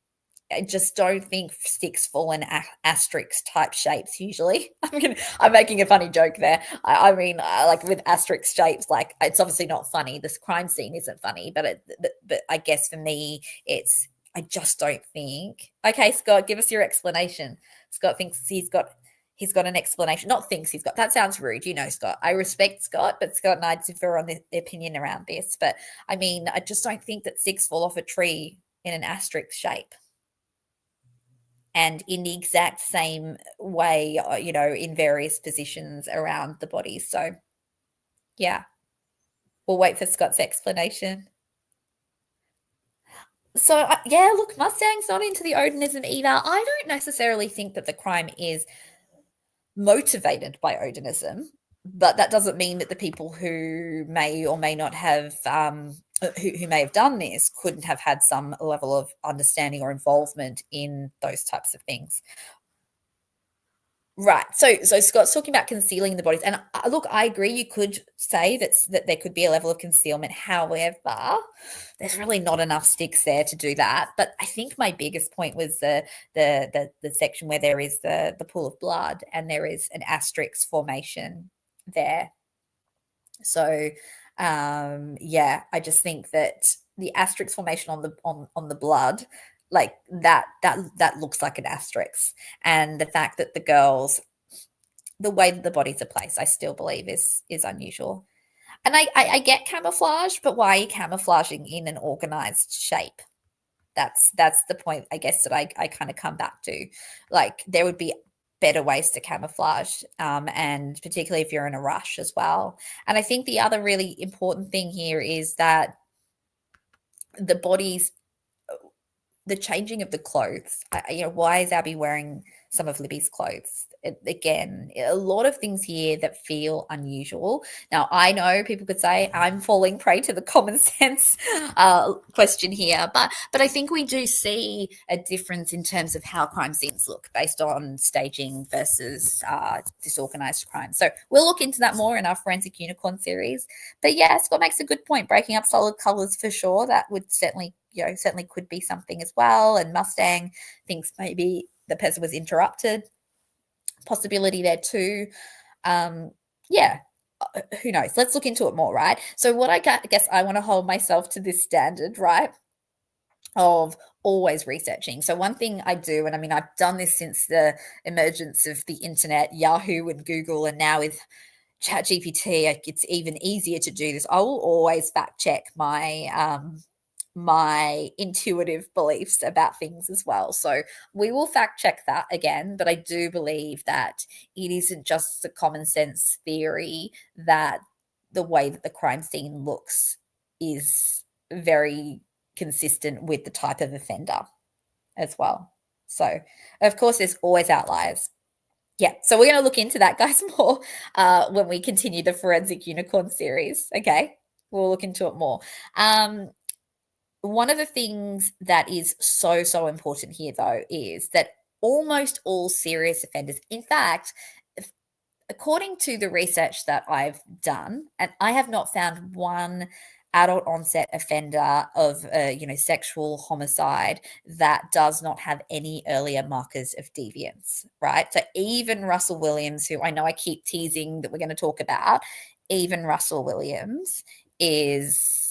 I just don't think sticks fall in asterisk type shapes usually. I'm making a funny joke there. I mean, like with asterisk shapes, like it's obviously not funny. This crime scene isn't funny, but I guess for me, I just don't think. Okay, Scott, give us your explanation. Scott thinks he's got an explanation. Not thinks he's got. That sounds rude, Scott. I respect Scott, but Scott and I differ on the opinion around this. But I mean, I just don't think that sticks fall off a tree in an asterisk shape and in the exact same way, in various positions around the body. So, yeah, we'll wait for Scott's explanation. So, yeah, look, Mustang's not into the Odinism either. I don't necessarily think that the crime is motivated by Odinism, but that doesn't mean that the people who may or may not have who may have done this couldn't have had some level of understanding or involvement in those types of things. Right. So Scott's talking about concealing the bodies, and look, I agree. You could say that there could be a level of concealment. However, there's really not enough sticks there to do that. But I think my biggest point was the section where there is the pool of blood and there is an asterisk formation there. So, yeah, I just think that the asterisk formation on the blood, like that looks like an asterisk, and the fact that the girls, the way that the bodies are placed, I still believe is unusual. And I get camouflage, but why are you camouflaging in an organized shape? That's the point, I guess, that I kind of come back to. Like, there would be better ways to camouflage, and particularly if you're in a rush as well. And I think the other really important thing here is that the bodies, the changing of the clothes. Why is Abby wearing some of Libby's clothes? Again, a lot of things here that feel unusual. Now, I know people could say I'm falling prey to the common sense question here, but I think we do see a difference in terms of how crime scenes look based on staging versus disorganized crime. So we'll look into that more in our Forensic Unicorn series. But yeah, Scott makes a good point. Breaking up solid colors for sure. That would certainly could be something as well. And Mustang thinks maybe the person was interrupted. Possibility there too. Yeah, who knows? Let's look into it more, right? So what I guess I want to hold myself to this standard, right, of always researching. So one thing I do, and I mean, I've done this since the emergence of the internet, Yahoo and Google, and now with ChatGPT, it's even easier to do this. I will always fact check my intuitive beliefs about things as well. So we will fact check that again, but I do believe that it isn't just a common sense theory that the way that the crime scene looks is very consistent with the type of offender as well. So, of course, there's always outliers. Yeah, so we're going to look into that, guys, more when we continue the Forensic Unicorn series. Okay, we'll look into it more. One of the things that is so important here, though, is that almost all serious offenders, in fact, according to the research that I've done, and I have not found one adult onset offender of sexual homicide that does not have any earlier markers of deviance, right? So even Russell Williams, who I know I keep teasing that we're going to talk about, even Russell Williams is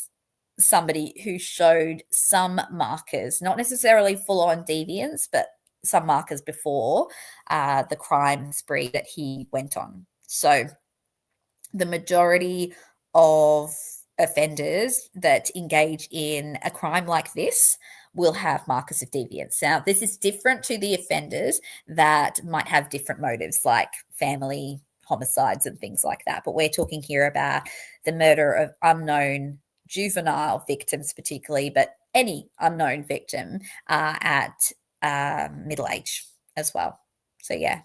somebody who showed some markers, not necessarily full-on deviance, but some markers before the crime spree that he went on. So the majority of offenders that engage in a crime like this will have markers of deviance. Now, this is different to the offenders that might have different motives, like family homicides and things like that. But we're talking here about the murder of unknown juvenile victims, particularly, but any unknown victim at middle age as well. So, yeah.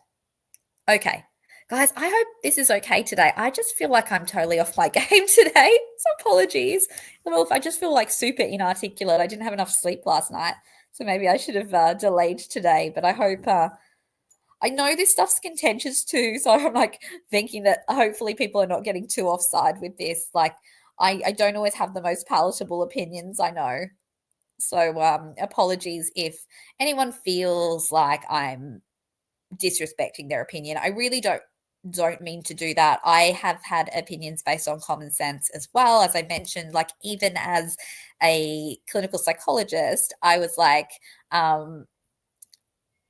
Okay. Guys, I hope this is okay today. I just feel like I'm totally off my game today. So apologies. Well, if I just feel like super inarticulate, I didn't have enough sleep last night. So maybe I should have delayed today. But I hope, I know this stuff's contentious too. So I'm like thinking that hopefully people are not getting too offside with this. Like, I don't always have the most palatable opinions, I know. So apologies if anyone feels like I'm disrespecting their opinion. I really don't mean to do that. I have had opinions based on common sense as well. As I mentioned, like even as a clinical psychologist, I was like, I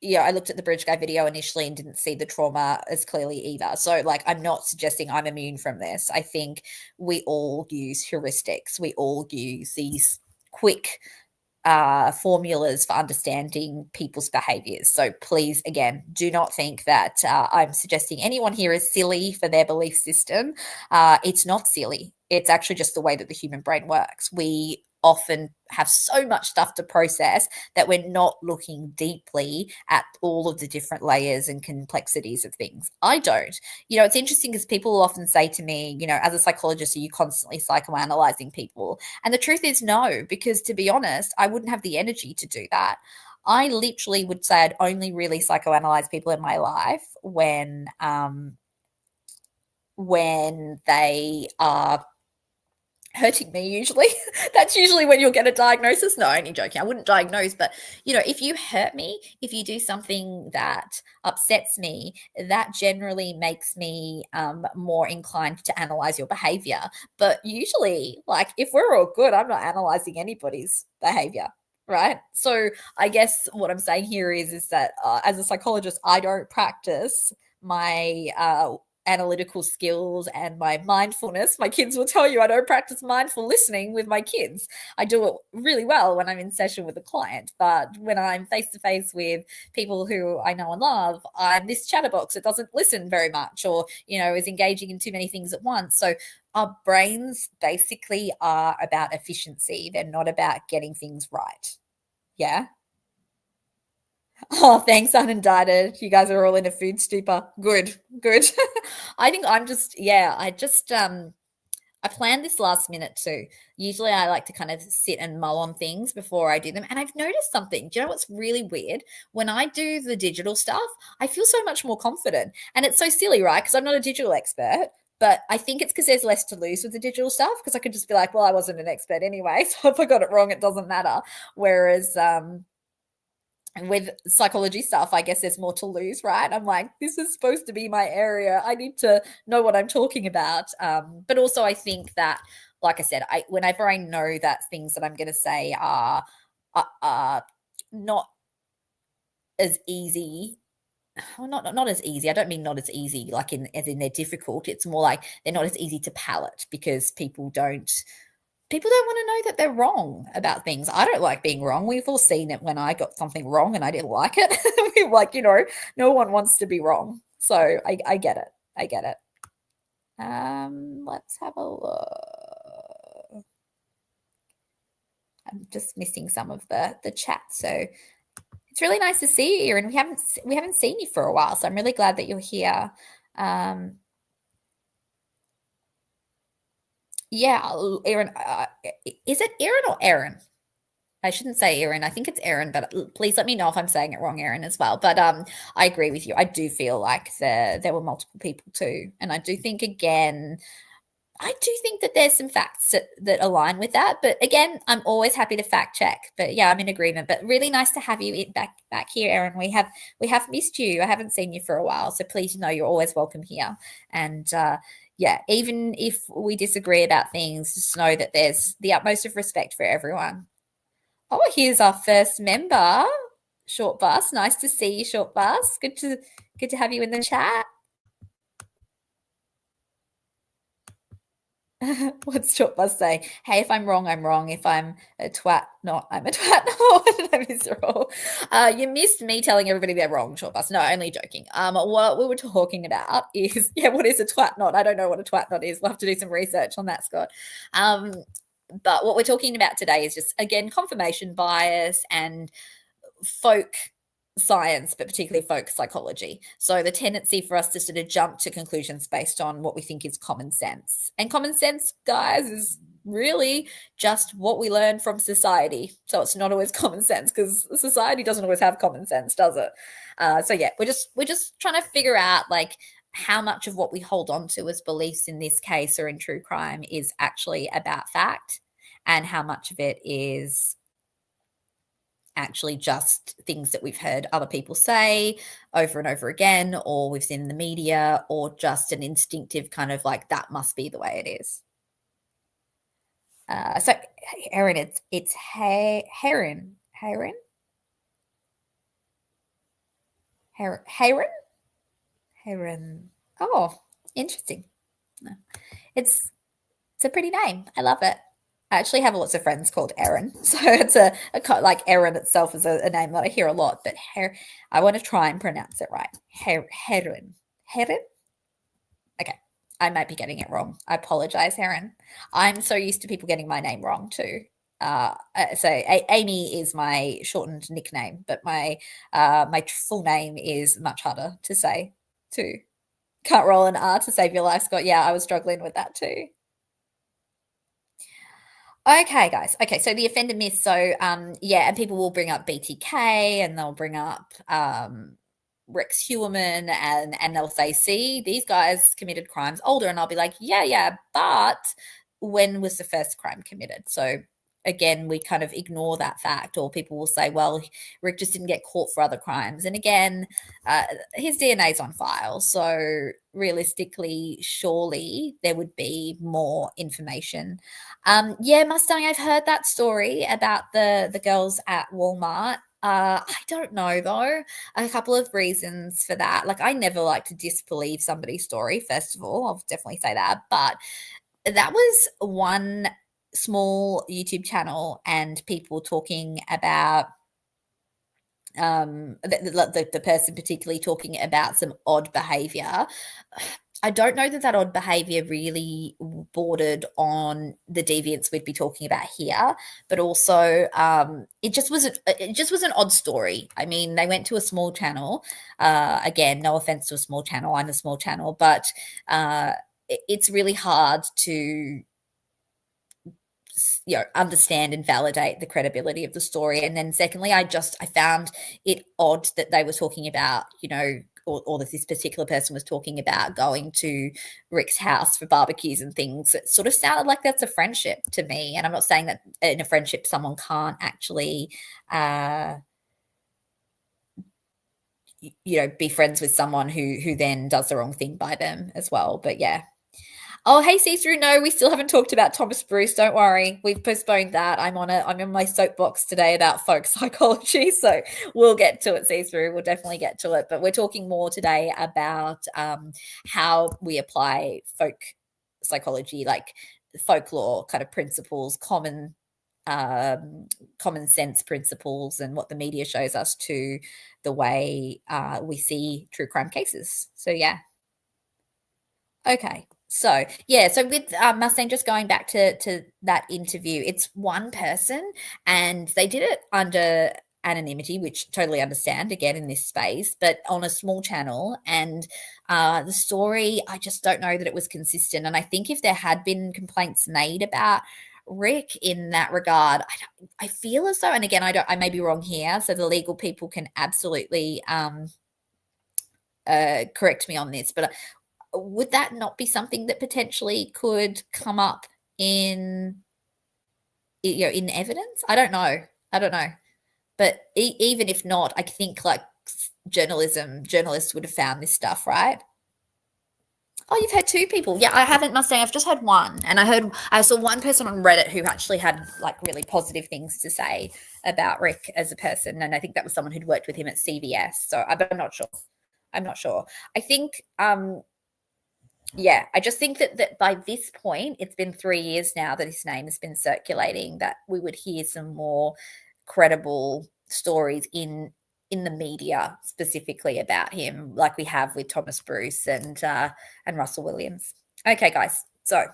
looked at the bridge guy video initially and didn't see the trauma as clearly either. So, like, I'm not suggesting I'm immune from this. I think we all use heuristics. We all use these quick formulas for understanding people's behaviors. So please, again, do not think that I'm suggesting anyone here is silly for their belief system. It's not silly. It's actually just the way that the human brain works. We often have so much stuff to process that we're not looking deeply at all of the different layers and complexities of things. I don't. It's interesting because people often say to me, as a psychologist, are you constantly psychoanalyzing people? And the truth is no, because to be honest, I wouldn't have the energy to do that. I literally would say I'd only really psychoanalyze people in my life when they are hurting me usually. That's usually when you'll get a diagnosis. No, only joking. I wouldn't diagnose, but if you hurt me, if you do something that upsets me, that generally makes me more inclined to analyze your behavior. But usually, like if we're all good, I'm not analyzing anybody's behavior. Right. So I guess what I'm saying here is that as a psychologist, I don't practice my analytical skills and my mindfulness. My kids will tell you I don't practice mindful listening with my kids. I do it really well when I'm in session with a client, but when I'm face to face with people who I know and love, I'm this chatterbox that doesn't listen very much or, is engaging in too many things at once. So our brains basically are about efficiency. They're not about getting things right. Yeah. Oh, thanks, unindicted. You guys are all in a food stupor. Good, good. I think I planned this last minute too. Usually I like to kind of sit and mull on things before I do them. And I've noticed something. Do you know what's really weird? When I do the digital stuff, I feel so much more confident. And it's so silly, right? Because I'm not a digital expert. But I think it's because there's less to lose with the digital stuff because I could just be like, well, I wasn't an expert anyway. So if I got it wrong, it doesn't matter. Whereas and with psychology stuff, I guess there's more to lose, right? I'm like, this is supposed to be my area. I need to know what I'm talking about. But also, I think that, like I said, whenever I know that things that I'm going to say are not as easy. Well, not as easy. I don't mean not as easy, like as in they're difficult. It's more like they're not as easy to palate because people don't want to know that they're wrong about things. I don't like being wrong. We've all seen it when I got something wrong and I didn't like it. We're like, no one wants to be wrong. So I get it. I get it. Let's have a look. I'm just missing some of the chat. So it's really nice to see you, and we haven't seen you for a while. So I'm really glad that you're here. Yeah, Erin. Is it Erin or Erin? I shouldn't say Erin. I think it's Erin, but please let me know if I'm saying it wrong, Erin, as well. But I agree with you. I do feel like there were multiple people too, and I do think that there's some facts that align with that. But again, I'm always happy to fact check. But yeah, I'm in agreement. But really nice to have you back here, Erin. We have missed you. I haven't seen you for a while, so please know you're always welcome here. And yeah, even if we disagree about things, just know that there's the utmost of respect for everyone. Oh, here's our first member, Short Bus. Nice to see you, Short Bus. Good to have you in the chat. What's short bus say? Hey, if I'm wrong, I'm wrong. If I'm a twat, not, I'm a twat. What did I miss wrong? You missed me telling everybody they're wrong, short bus. No, only joking. What we were talking about is, what is a twat not? I don't know what a twat not is. We'll have to do some research on that, Scott. But what we're talking about today is just, again, confirmation bias and folk science, but particularly folk psychology. So the tendency for us to sort of jump to conclusions based on what we think is common sense. And common sense, guys, is really just what we learn from society. So it's not always common sense, because society doesn't always have common sense, does it? We're just trying to figure out, like, how much of what we hold on to as beliefs in this case or in true crime is actually about fact, and how much of it is actually just things that we've heard other people say over and over again, or we've seen in the media, or just an instinctive kind of like, that must be the way it is. So Erin, it's Heron. Oh, interesting. It's a pretty name. I love it. I actually have lots of friends called Erin, so it's a like Erin itself is a name that I hear a lot. But I want to try and pronounce it right. Heron. Okay, I might be getting it wrong. I apologize, Heron. I'm so used to people getting my name wrong too. Amy is my shortened nickname, but my full name is much harder to say too. Can't roll an R to save your life, Scott. Yeah, I was struggling with that too. Okay, guys. Okay, so the offender myth. So, and people will bring up BTK, and they'll bring up Rex Heuermann, and they'll say, "See, these guys committed crimes older," and I'll be like, "Yeah, but when was the first crime committed?" So again, we kind of ignore that fact, or people will say, "Well, Rick just didn't get caught for other crimes," and again, his DNA's on file, so realistically, surely there would be more information. Mustang, I've heard that story about the girls at Walmart. I don't know though. A couple of reasons for that. Like, I never like to disbelieve somebody's story, first of all. I'll definitely say that. But that was one small YouTube channel and people talking about the person particularly talking about some odd behavior. I don't know that odd behavior really bordered on the deviance we'd be talking about here, but also it just was an odd story. I mean, they went to a small channel. Again, no offense to a small channel. I'm a small channel, but it's really hard to understand and validate the credibility of the story. And then secondly, I found it odd that they were talking about, or that this particular person was talking about going to Rick's house for barbecues and things. It sort of sounded like that's a friendship to me. And I'm not saying that in a friendship someone can't actually be friends with someone who then does the wrong thing by them as well. But yeah. Oh, hey, see-through. No, we still haven't talked about Thomas Bruce. Don't worry. We've postponed that. I'm in my soapbox today about folk psychology. So we'll get to it, see-through. We'll definitely get to it. But we're talking more today about how we apply folk psychology, like folklore kind of principles, common sense principles, and what the media shows us to the way we see true crime cases. So, yeah. Okay. So with Mustang, just going back to that interview, it's one person and they did it under anonymity, which totally understand again in this space, but on a small channel. And the story, I just don't know that it was consistent. And I think if there had been complaints made about Rick in that regard, I feel as though, and again, I may be wrong here, so the legal people can absolutely correct me on this, but would that not be something that potentially could come up in evidence? I don't know. But even if not, I think like journalists would have found this stuff, right? Oh, you've had two people. Yeah, I haven't, Mustang. I've just had one. And I saw one person on Reddit who actually had like really positive things to say about Rick as a person. And I think that was someone who'd worked with him at CVS. So I'm not sure. I think Yeah, I just think that by this point, it's been 3 years now that his name has been circulating, that we would hear some more credible stories in the media specifically about him, like we have with Thomas Bruce and Russell Williams. Okay, guys, so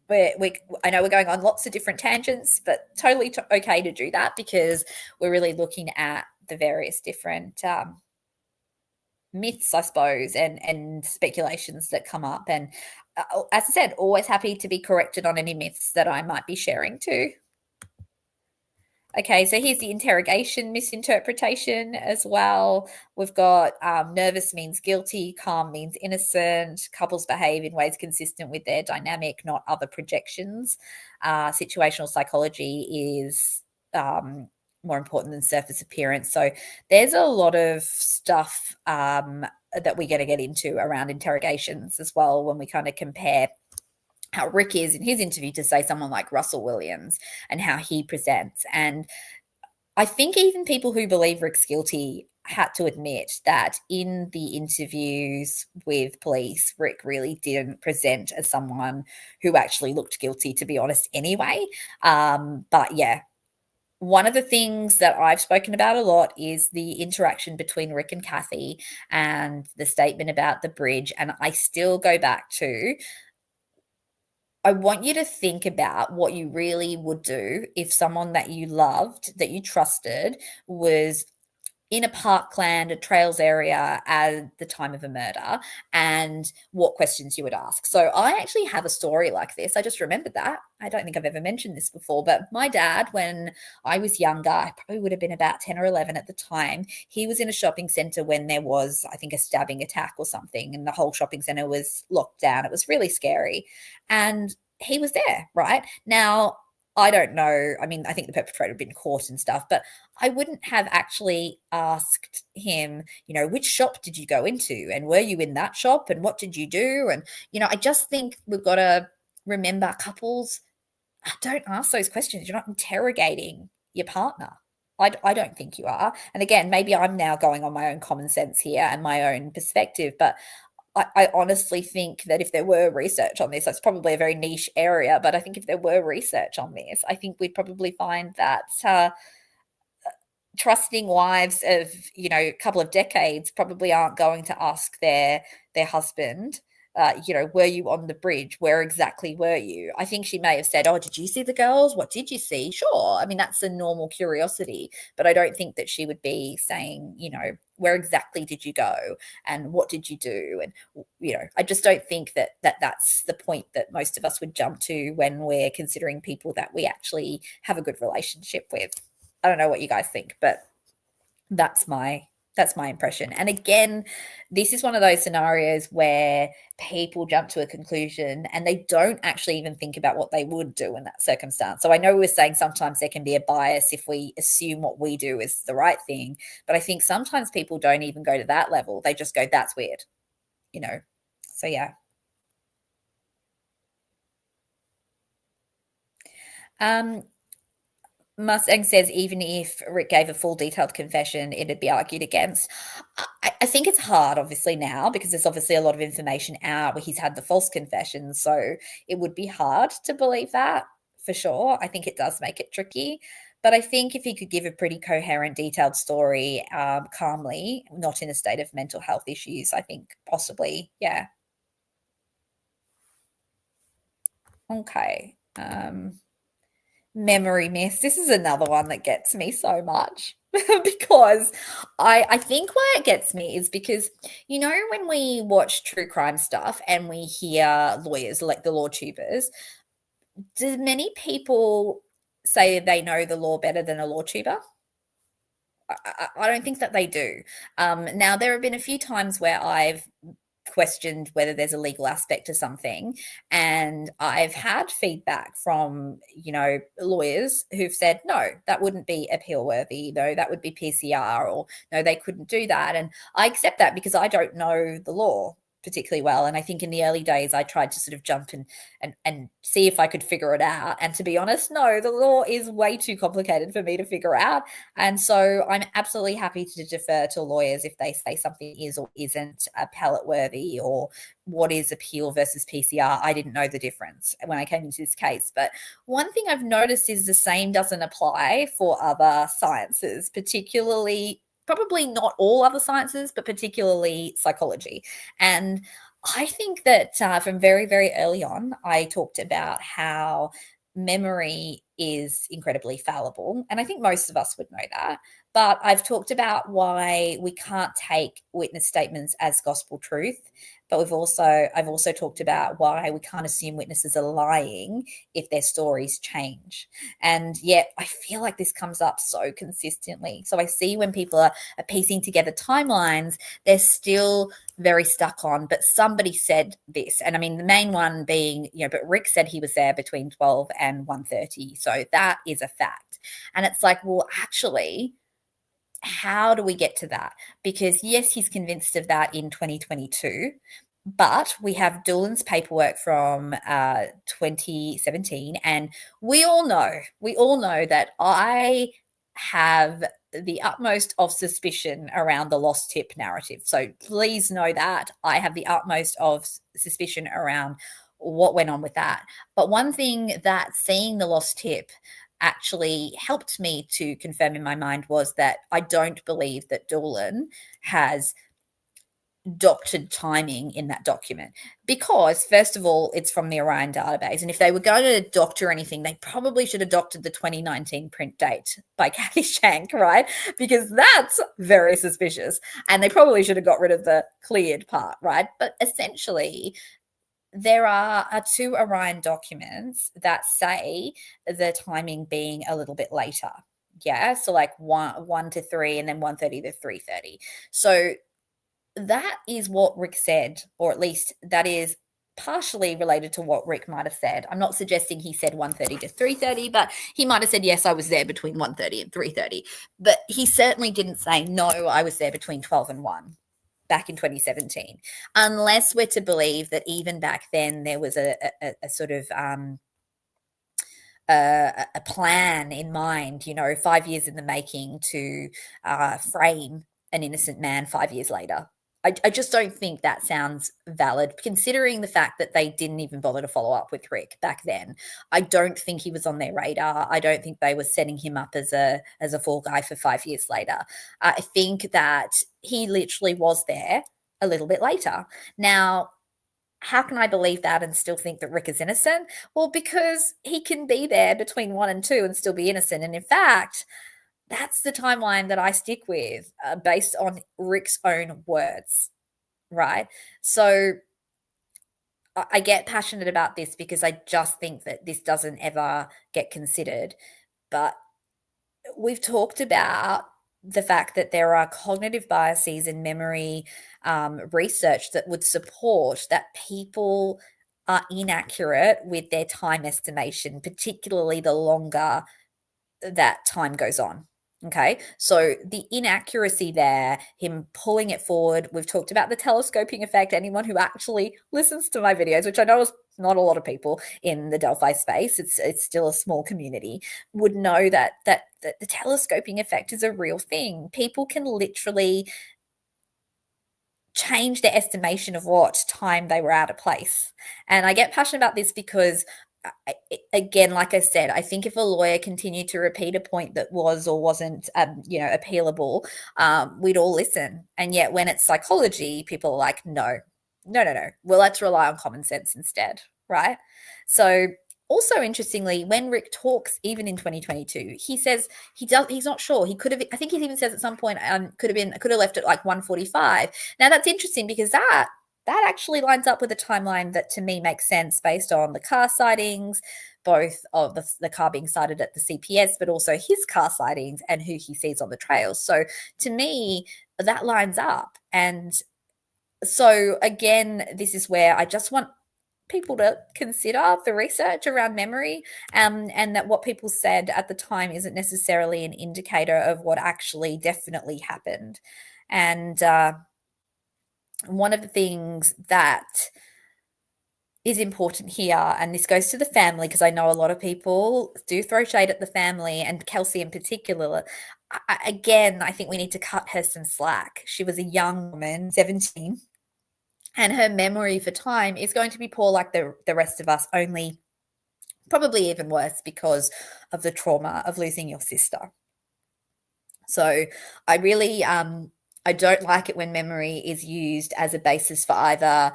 we I know we're going on lots of different tangents, but totally okay to do that because we're really looking at the various different myths, I suppose, and speculations that come up. And as I said, always happy to be corrected on any myths that I might be sharing too. Okay, so here's the interrogation misinterpretation as well. We've got nervous means guilty, calm means innocent, couples behave in ways consistent with their dynamic, not other projections. Situational psychology is more important than surface appearance. So there's a lot of stuff that we're going to get into around interrogations as well when we kind of compare how Rick is in his interview to say someone like Russell Williams and how he presents. And I think even people who believe Rick's guilty had to admit that in the interviews with police, Rick really didn't present as someone who actually looked guilty, to be honest, anyway. But yeah, one of the things that I've spoken about a lot is the interaction between Rick and Kathy and the statement about the bridge. And I still go back to, I want you to think about what you really would do if someone that you loved, that you trusted, was in a parkland, a trails area at the time of a murder, and what questions you would ask. So I actually have a story like this. I just remembered that. I don't think I've ever mentioned this before, but my dad, when I was younger, I probably would have been about 10 or 11 at the time, he was in a shopping center when there was, I think, a stabbing attack or something, and the whole shopping center was locked down. It was really scary. And he was there, right? Now, I don't know. I mean, I think the perpetrator had been caught and stuff, but I wouldn't have actually asked him, which shop did you go into? And were you in that shop? And what did you do? And, I just think we've got to remember couples don't ask those questions. You're not interrogating your partner. I don't think you are. And again, maybe I'm now going on my own common sense here and my own perspective, but I honestly think that if there were research on this, that's probably a very niche area, but I think if there were research on this, I think we'd probably find that trusting wives of a couple of decades probably aren't going to ask their husband, were you on the bridge? Where exactly were you? I think she may have said, oh, did you see the girls? What did you see? Sure. I mean, that's a normal curiosity, but I don't think that she would be saying, where exactly did you go and what did you do? And I just don't think that's the point that most of us would jump to when we're considering people that we actually have a good relationship with. I don't know what you guys think, but that's my impression. And again, this is one of those scenarios where people jump to a conclusion and they don't actually even think about what they would do in that circumstance. So I know we were saying sometimes there can be a bias if we assume what we do is the right thing, but I think sometimes people don't even go to that level. They just go, that's weird, So yeah. Mustang says even if Rick gave a full detailed confession, it'd be argued against. I think it's hard, obviously, now because there's obviously a lot of information out where he's had the false confession. So it would be hard to believe that for sure. I think it does make it tricky. But I think if he could give a pretty coherent, detailed story calmly, not in a state of mental health issues, I think possibly, yeah. Okay. Memory miss. This is another one that gets me so much because I think why it gets me is because when we watch true crime stuff and we hear lawyers like the law tubers, do many people say they know the law better than a law tuber? I don't think that they do. Now there have been a few times where I've questioned whether there's a legal aspect to something, and I've had feedback from lawyers who've said no, that wouldn't be appeal worthy, no, that would be PCR, or no, they couldn't do that. And I accept that because I don't know the law particularly well. And I think in the early days, I tried to sort of jump and see if I could figure it out. And to be honest, no, the law is way too complicated for me to figure out. And so I'm absolutely happy to defer to lawyers if they say something is or isn't appellate worthy, or what is appeal versus PCR. I didn't know the difference when I came into this case. But one thing I've noticed is the same doesn't apply for other sciences, particularly, probably not all other sciences, but particularly psychology. And I think that from very, very early on, I talked about how memory is incredibly fallible. And I think most of us would know that. But I've talked about why we can't take witness statements as gospel truth. But I've also talked about why we can't assume witnesses are lying if their stories change. And yet I feel like this comes up so consistently. So I see when people are piecing together timelines, they're still very stuck on, but somebody said this. And I mean, the main one being, but Rick said he was there between 12 and 1:30. So that is a fact. And it's like, well, actually, how do we get to that? Because yes, he's convinced of that in 2022, but we have Doolan's paperwork from 2017, and we all know that I have the utmost of suspicion around the lost tip narrative. So please know that I have the utmost of suspicion around what went on with that. But one thing that seeing the lost tip actually helped me to confirm in my mind was that I don't believe that Doolan has doctored timing in that document, because first of all, it's from the Orion database, and if they were going to doctor anything, they probably should have doctored the 2019 print date by Kathy Shank, right? Because that's very suspicious, and they probably should have got rid of the cleared part, right? But essentially, there are two Orion documents that say the timing being a little bit later. Yeah, so like 1 to 3 and then 1:30 to 3:30. So that is what Rick said, or at least that is partially related to what Rick might have said. I'm not suggesting he said 1:30 to 3:30, but he might have said, yes, I was there between 1:30 and 3:30. But he certainly didn't say, no, I was there between 12 and 1 back in 2017, unless we're to believe that even back then there was a sort of a plan in mind, 5 years in the making to frame an innocent man 5 years later. I just don't think that sounds valid, considering the fact that they didn't even bother to follow up with Rick back then. I don't think he was on their radar. I don't think they were setting him up as a fall guy for 5 years later. I think that he literally was there a little bit later. Now, how can I believe that and still think that Rick is innocent? Well, because he can be there between 1 and 2 and still be innocent. And in fact, that's the timeline that I stick with, based on Rick's own words, right? So I get passionate about this because I just think that this doesn't ever get considered. But we've talked about the fact that there are cognitive biases in memory research that would support that people are inaccurate with their time estimation, particularly the longer that time goes on. Okay, so the inaccuracy there, him pulling it forward. We've talked about the telescoping effect. Anyone who actually listens to my videos, which I know is not a lot of people in the Delphi space, it's still a small community, would know that the telescoping effect is a real thing. People can literally change their estimation of what time they were out of place. And I get passionate about this because, again, like I said, I think if a lawyer continued to repeat a point that was or wasn't, appealable, we'd all listen. And yet when it's psychology, people are like, no. Well, let's rely on common sense instead, right? So also, interestingly, when Rick talks, even in 2022, he says he's not sure. He could have, I think he even says at some point, could have left at like 1:45. Now that's interesting because that actually lines up with a timeline that to me makes sense based on the car sightings, both of the car being sighted at the CPS, but also his car sightings and who he sees on the trails. So to me, that lines up. And so again, this is where I just want people to consider the research around memory, and that what people said at the time isn't necessarily an indicator of what actually definitely happened. And one of the things that is important here, and this goes to the family, because I know a lot of people do throw shade at the family, and Kelsey in particular. Again, I think we need to cut her some slack. She was a young woman, 17, and her memory for time is going to be poor like the rest of us, only probably even worse because of the trauma of losing your sister. So I really I don't like it when memory is used as a basis for either,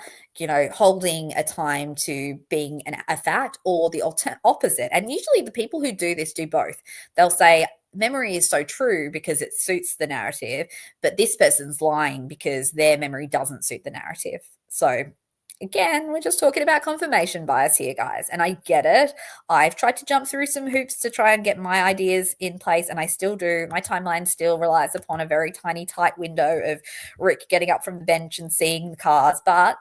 holding a time to being a fact, or the opposite. And usually the people who do this do both. They'll say memory is so true because it suits the narrative, but this person's lying because their memory doesn't suit the narrative. So again, we're just talking about confirmation bias here, guys. And I get it. I've tried to jump through some hoops to try and get my ideas in place, and I still do. My timeline still relies upon a very tiny, tight window of Rick getting up from the bench and seeing the cars. But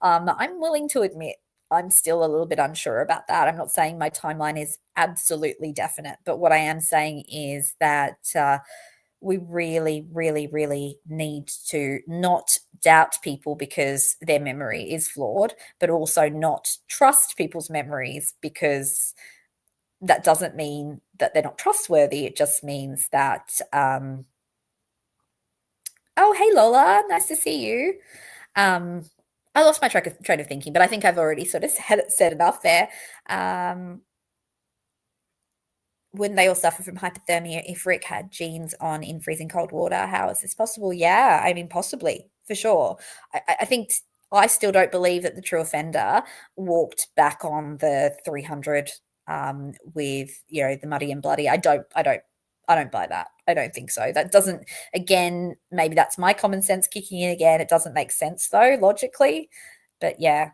I'm willing to admit I'm still a little bit unsure about that. I'm not saying my timeline is absolutely definite, but what I am saying is that we really, really, really need to not doubt people because their memory is flawed, but also not trust people's memories, because that doesn't mean that they're not trustworthy. It just means that, oh, hey, Lola, nice to see you. I lost my train of thinking, but I think I've already sort of said enough there. Wouldn't they all suffer from hypothermia if Rick had genes on in freezing cold water? How is this possible? Yeah, I mean, possibly, for sure. I think I still don't believe that the true offender walked back on the 300 with, the muddy and bloody. I don't buy that. I don't think so. That doesn't, again, maybe that's my common sense kicking in again. It doesn't make sense though, logically. But yeah.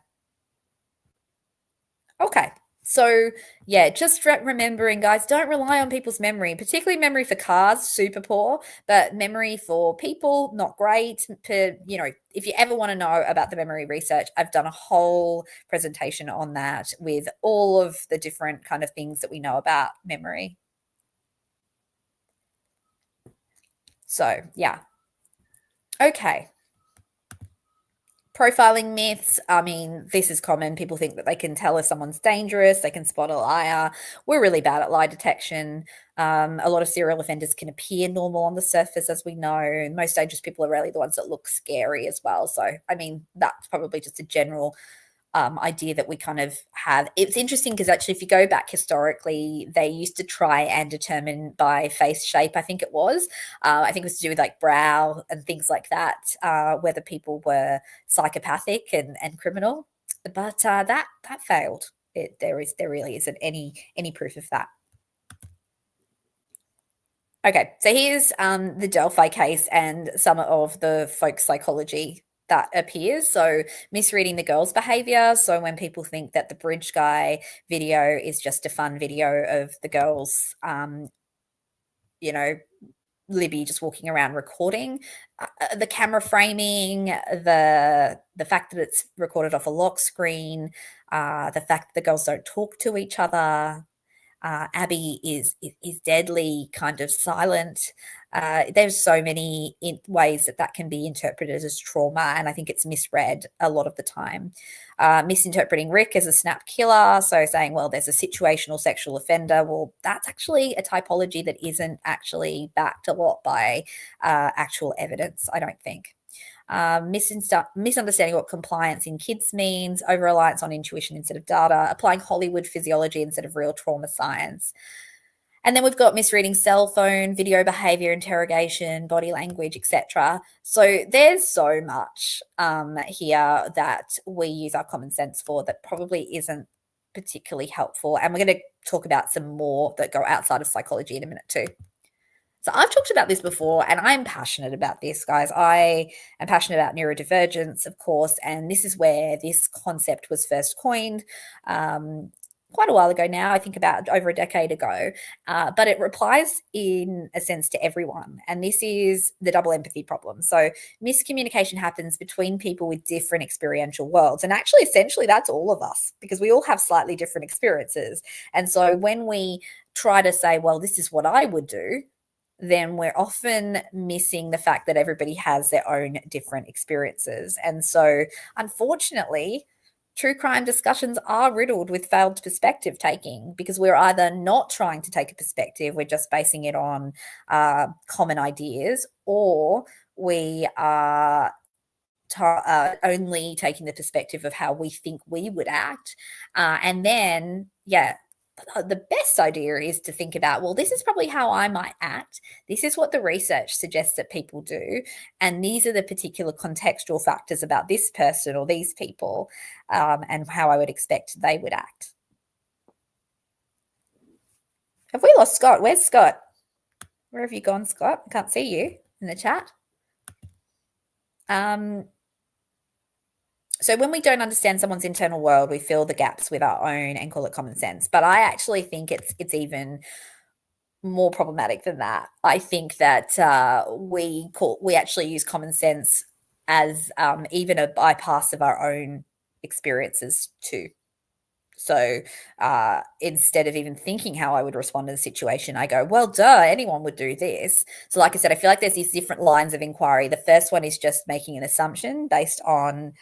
Okay. So, yeah, just remembering, guys, don't rely on people's memory, particularly memory for cars, super poor, but memory for people, not great. If you ever want to know about the memory research, I've done a whole presentation on that with all of the different kind of things that we know about memory. So, yeah. Okay. Profiling myths. I mean, this is common. People think that they can tell if someone's dangerous, they can spot a liar. We're really bad at lie detection. A lot of serial offenders can appear normal on the surface, as we know. Most dangerous people are rarely the ones that look scary as well. So, I mean, that's probably just a general idea that we kind of have. It's interesting because actually, if you go back historically, they used to try and determine by face shape, I think it was. I think it was to do with like brow and things like that, whether people were psychopathic and criminal. But that failed. There really isn't any proof of that. Okay, so here's the Delphi case and some of the folk psychology that appears. So, misreading the girl's behavior. So, when people think that the bridge guy video is just a fun video of the girls, you know, Libby just walking around recording, the camera framing, the fact that it's recorded off a lock screen, the fact that the girls don't talk to each other, Abby is deadly kind of silent. There's so many ways that can be interpreted as trauma, and I think it's misread a lot of the time. Misinterpreting Rick as a snap killer, so saying, well, there's a situational sexual offender. Well, that's actually a typology that isn't actually backed a lot by actual evidence, I don't think. Misunderstanding what compliance in kids means, over-reliance on intuition instead of data, applying Hollywood physiology instead of real trauma science. And then we've got misreading cell phone, video behavior, interrogation, body language, etc. So there's so much here that we use our common sense for that probably isn't particularly helpful. And we're going to talk about some more that go outside of psychology in a minute too. So I've talked about this before, and I'm passionate about this, guys. I am passionate about neurodivergence, of course, and this is where this concept was first coined quite a while ago now, I think about over a decade ago, but it applies in a sense to everyone, and this is the double empathy problem. So miscommunication happens between people with different experiential worlds, and actually, essentially, that's all of us, because we all have slightly different experiences. And so when we try to say, well, this is what I would do, then we're often missing the fact that everybody has their own different experiences. And so, unfortunately, true crime discussions are riddled with failed perspective taking because we're either not trying to take a perspective, we're just basing it on common ideas, or we are only taking the perspective of how we think we would act. And then, yeah, the best idea is to think about, well, this is probably how I might act. This is what the research suggests that people do. And these are the particular contextual factors about this person or these people, and how I would expect they would act. Have we lost Scott? Where's Scott? Where have you gone, Scott? I can't see you in the chat. So when we don't understand someone's internal world, we fill the gaps with our own and call it common sense. But I actually think it's even more problematic than that. I think that we actually use common sense as even a bypass of our own experiences too. So instead of even thinking how I would respond to the situation, I go, well, duh, anyone would do this. So like I said, I feel like there's these different lines of inquiry. The first one is just making an assumption based on,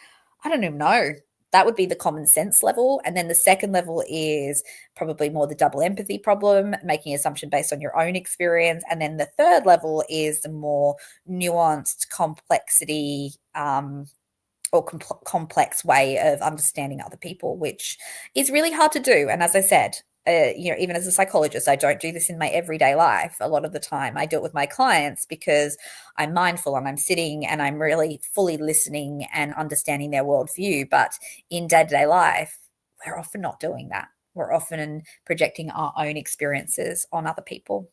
I don't even know, that would be the common sense level. And then the second level is probably more the double empathy problem, making an assumption based on your own experience. And then the third level is the more nuanced complexity or complex way of understanding other people, which is really hard to do. And as I said, even as a psychologist, I don't do this in my everyday life. A lot of the time I do it with my clients because I'm mindful and I'm sitting and I'm really fully listening and understanding their worldview. But in day-to-day life, we're often not doing that. We're often projecting our own experiences on other people.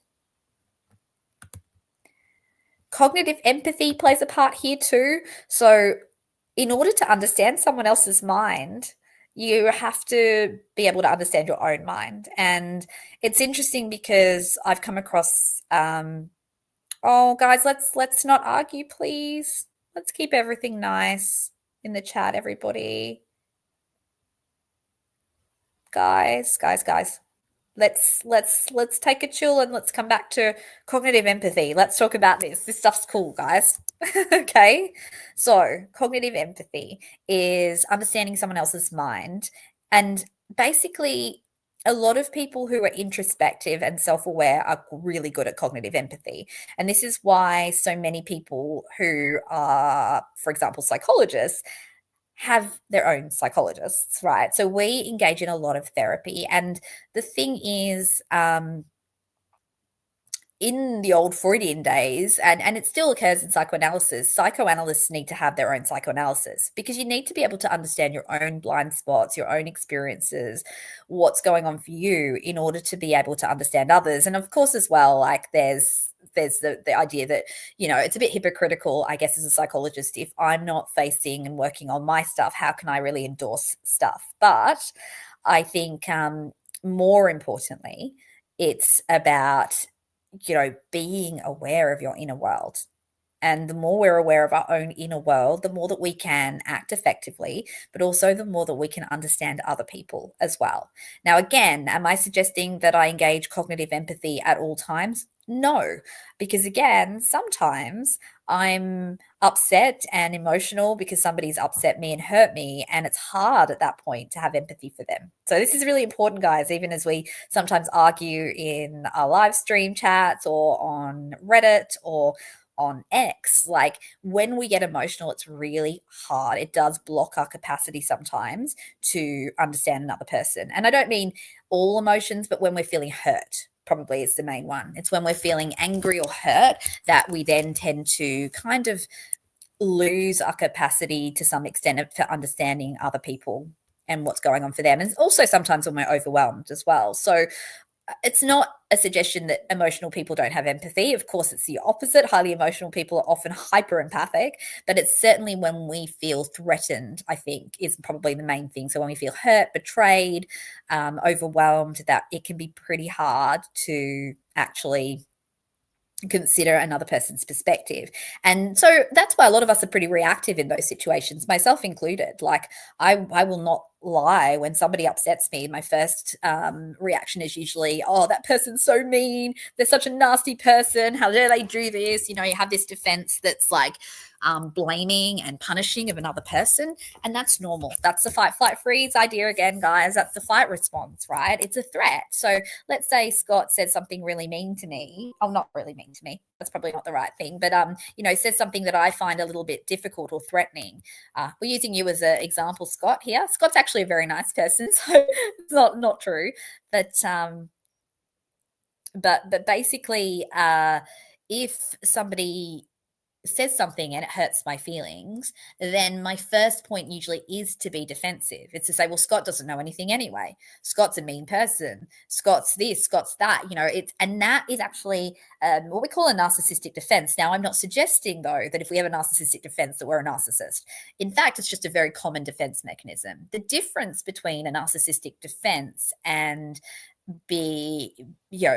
Cognitive empathy plays a part here too. So in order to understand someone else's mind, you have to be able to understand your own mind. And it's interesting because I've come across oh guys, let's not argue, please. Let's keep everything nice in the chat, everybody. Guys. Let's take a chill and let's come back to cognitive empathy. Let's talk about this. This stuff's cool, guys. Okay. So, cognitive empathy is understanding someone else's mind. And basically, a lot of people who are introspective and self-aware are really good at cognitive empathy. And this is why so many people who are, for example, psychologists, have their own psychologists, right? So we engage in a lot of therapy. And the thing is, in the old Freudian days, and it still occurs in psychoanalysis, psychoanalysts need to have their own psychoanalysis because you need to be able to understand your own blind spots, your own experiences, what's going on for you in order to be able to understand others. And of course, as well, like there's the idea that, it's a bit hypocritical, I guess, as a psychologist. If I'm not facing and working on my stuff, how can I really endorse stuff? But I think more importantly, it's about being aware of your inner world. And the more we're aware of our own inner world, the more that we can act effectively, but also the more that we can understand other people as well. Now, again, am I suggesting that I engage cognitive empathy at all times? No, because again, sometimes I'm upset and emotional because somebody's upset me and hurt me, and it's hard at that point to have empathy for them. So this is really important, guys, even as we sometimes argue in our live stream chats or on Reddit or on X. Like when we get emotional, it's really hard. It does block our capacity sometimes to understand another person. And I don't mean all emotions, but when we're feeling hurt, probably is the main one. It's when we're feeling angry or hurt that we then tend to kind of lose our capacity to some extent for understanding other people and what's going on for them. And also sometimes when we're overwhelmed as well. So it's not a suggestion that emotional people don't have empathy. Of course, it's the opposite. Highly emotional people are often hyper empathic, but it's certainly when we feel threatened, I think, is probably the main thing. So when we feel hurt, betrayed, overwhelmed, that it can be pretty hard to actually consider another person's perspective. And so that's why a lot of us are pretty reactive in those situations, myself included. Like I will not lie. When somebody upsets me, my first reaction is usually, oh, that person's so mean. They're such a nasty person. How dare they do this? You have this defense that's like blaming and punishing of another person. And that's normal. That's the fight, flight, freeze idea again, guys. That's the fight response, right? It's a threat. So let's say Scott said something really mean to me. Oh, not really mean to me. That's probably not the right thing. But, says something that I find a little bit difficult or threatening. We're using you as an example, Scott, here. Scott's actually a very nice person, so it's not true. But basically, if somebody says something and it hurts my feelings, then my first point usually is to be defensive. It's to say, well, Scott doesn't know anything anyway. Scott's a mean person. Scott's this, Scott's that. And that is actually what we call a narcissistic defense. Now, I'm not suggesting, though, that if we have a narcissistic defense that we're a narcissist. In fact, it's just a very common defense mechanism. The difference between a narcissistic defense and be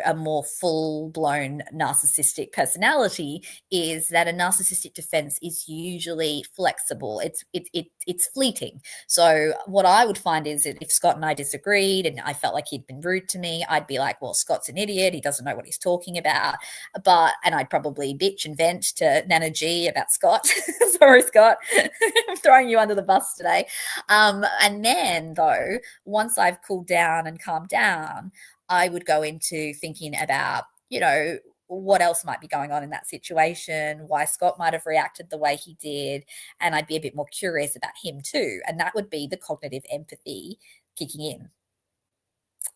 a more full-blown narcissistic personality is that a narcissistic defense is usually flexible. It's fleeting. So what I would find is that if Scott and I disagreed and I felt like he'd been rude to me, I'd be like, well, Scott's an idiot, he doesn't know what he's talking about. And I'd probably bitch and vent to Nana G about Scott. Sorry, Scott, I'm throwing you under the bus today. And then, though, once I've cooled down and calmed down, I would go into thinking about, what else might be going on in that situation, why Scott might have reacted the way he did, and I'd be a bit more curious about him too. And that would be the cognitive empathy kicking in.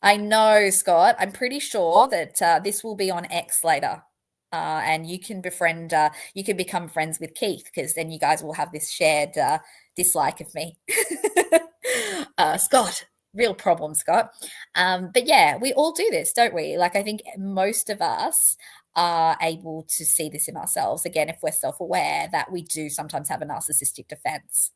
I know, Scott. I'm pretty sure that this will be on X later. And you can you can become friends with Keith, because then you guys will have this shared dislike of me. Scott, real problem, Scott. But yeah, we all do this, don't we? Like, I think most of us are able to see this in ourselves. Again, if we're self-aware that we do sometimes have a narcissistic defense.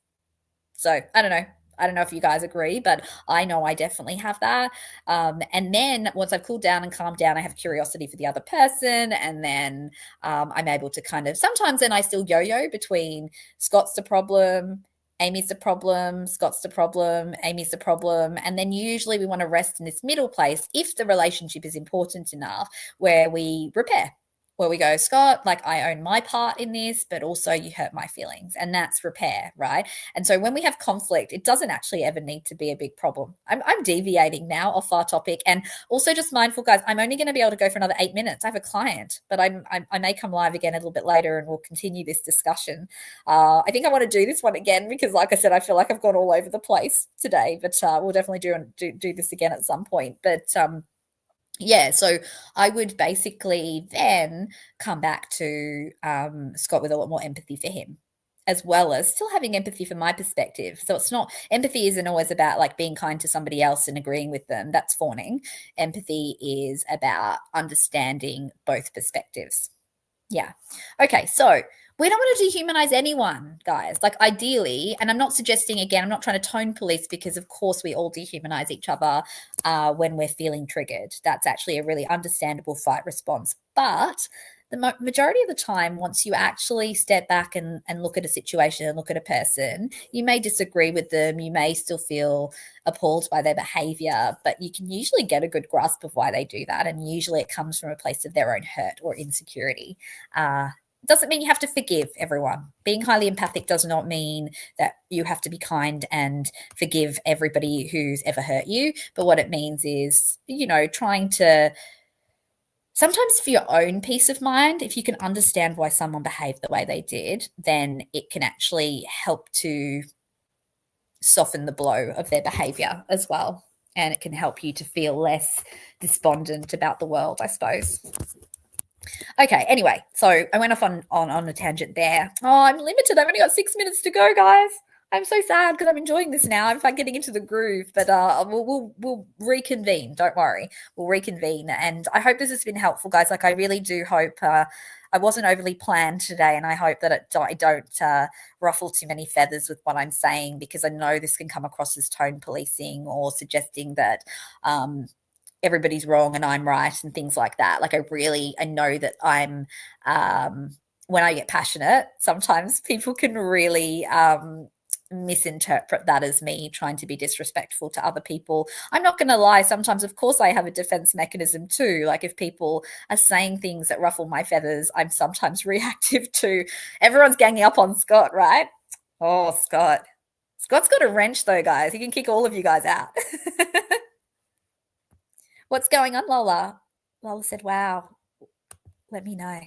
So I don't know. I don't know if you guys agree, but I know I definitely have that. And then once I've cooled down and calmed down, I have curiosity for the other person. And then I'm able to sometimes then I still yo-yo between Scott's the problem, Amy's the problem, Scott's the problem, Amy's the problem. And then usually we want to rest in this middle place if the relationship is important enough, where we repair, where we go, Scott, like, I own my part in this, but also you hurt my feelings, and that's repair, right? And so when we have conflict, it doesn't actually ever need to be a big problem. I'm deviating now off our topic, and also just mindful, guys, I'm only going to be able to go for another 8 minutes. I have a client, but I may come live again a little bit later and we'll continue this discussion. I think I want to do this one again because, like I said, I feel like I've gone all over the place today, but we'll definitely do this again at some point. But yeah, so I would basically then come back to Scott with a lot more empathy for him, as well as still having empathy from my perspective. So empathy isn't always about like being kind to somebody else and agreeing with them. That's fawning. Empathy is about understanding both perspectives. Yeah. Okay, so we don't want to dehumanize anyone, guys. Like, ideally, and I'm not suggesting, again, I'm not trying to tone police, because of course we all dehumanize each other when we're feeling triggered. That's actually a really understandable fight response. But the majority of the time, once you actually step back and look at a situation and look at a person, you may disagree with them, you may still feel appalled by their behavior, but you can usually get a good grasp of why they do that. And usually it comes from a place of their own hurt or insecurity. Doesn't mean you have to forgive everyone. Being highly empathic does not mean that you have to be kind and forgive everybody who's ever hurt you. But what it means is, trying to, sometimes for your own peace of mind, if you can understand why someone behaved the way they did, then it can actually help to soften the blow of their behavior as well. And it can help you to feel less despondent about the world, I suppose. Okay, anyway, so I went off on a tangent there. Oh, I'm limited. I've only got 6 minutes to go, guys. I'm so sad because I'm enjoying this now. I'm getting into the groove, but we'll reconvene. Don't worry, we'll reconvene. And I hope this has been helpful, guys. Like, I really do hope. I wasn't overly planned today, and I hope that I don't ruffle too many feathers with what I'm saying, because I know this can come across as tone policing or suggesting that everybody's wrong and I'm right and things like that. Like, I know that I'm when I get passionate, sometimes people can really misinterpret that as me trying to be disrespectful to other people. I'm not going to lie. Sometimes, of course, I have a defense mechanism too. Like if people are saying things that ruffle my feathers, I'm sometimes reactive to. Everyone's ganging up on Scott, right? Oh, Scott. Scott's got a wrench though, guys. He can kick all of you guys out. What's going on, Lola? Lola said, wow. Let me know.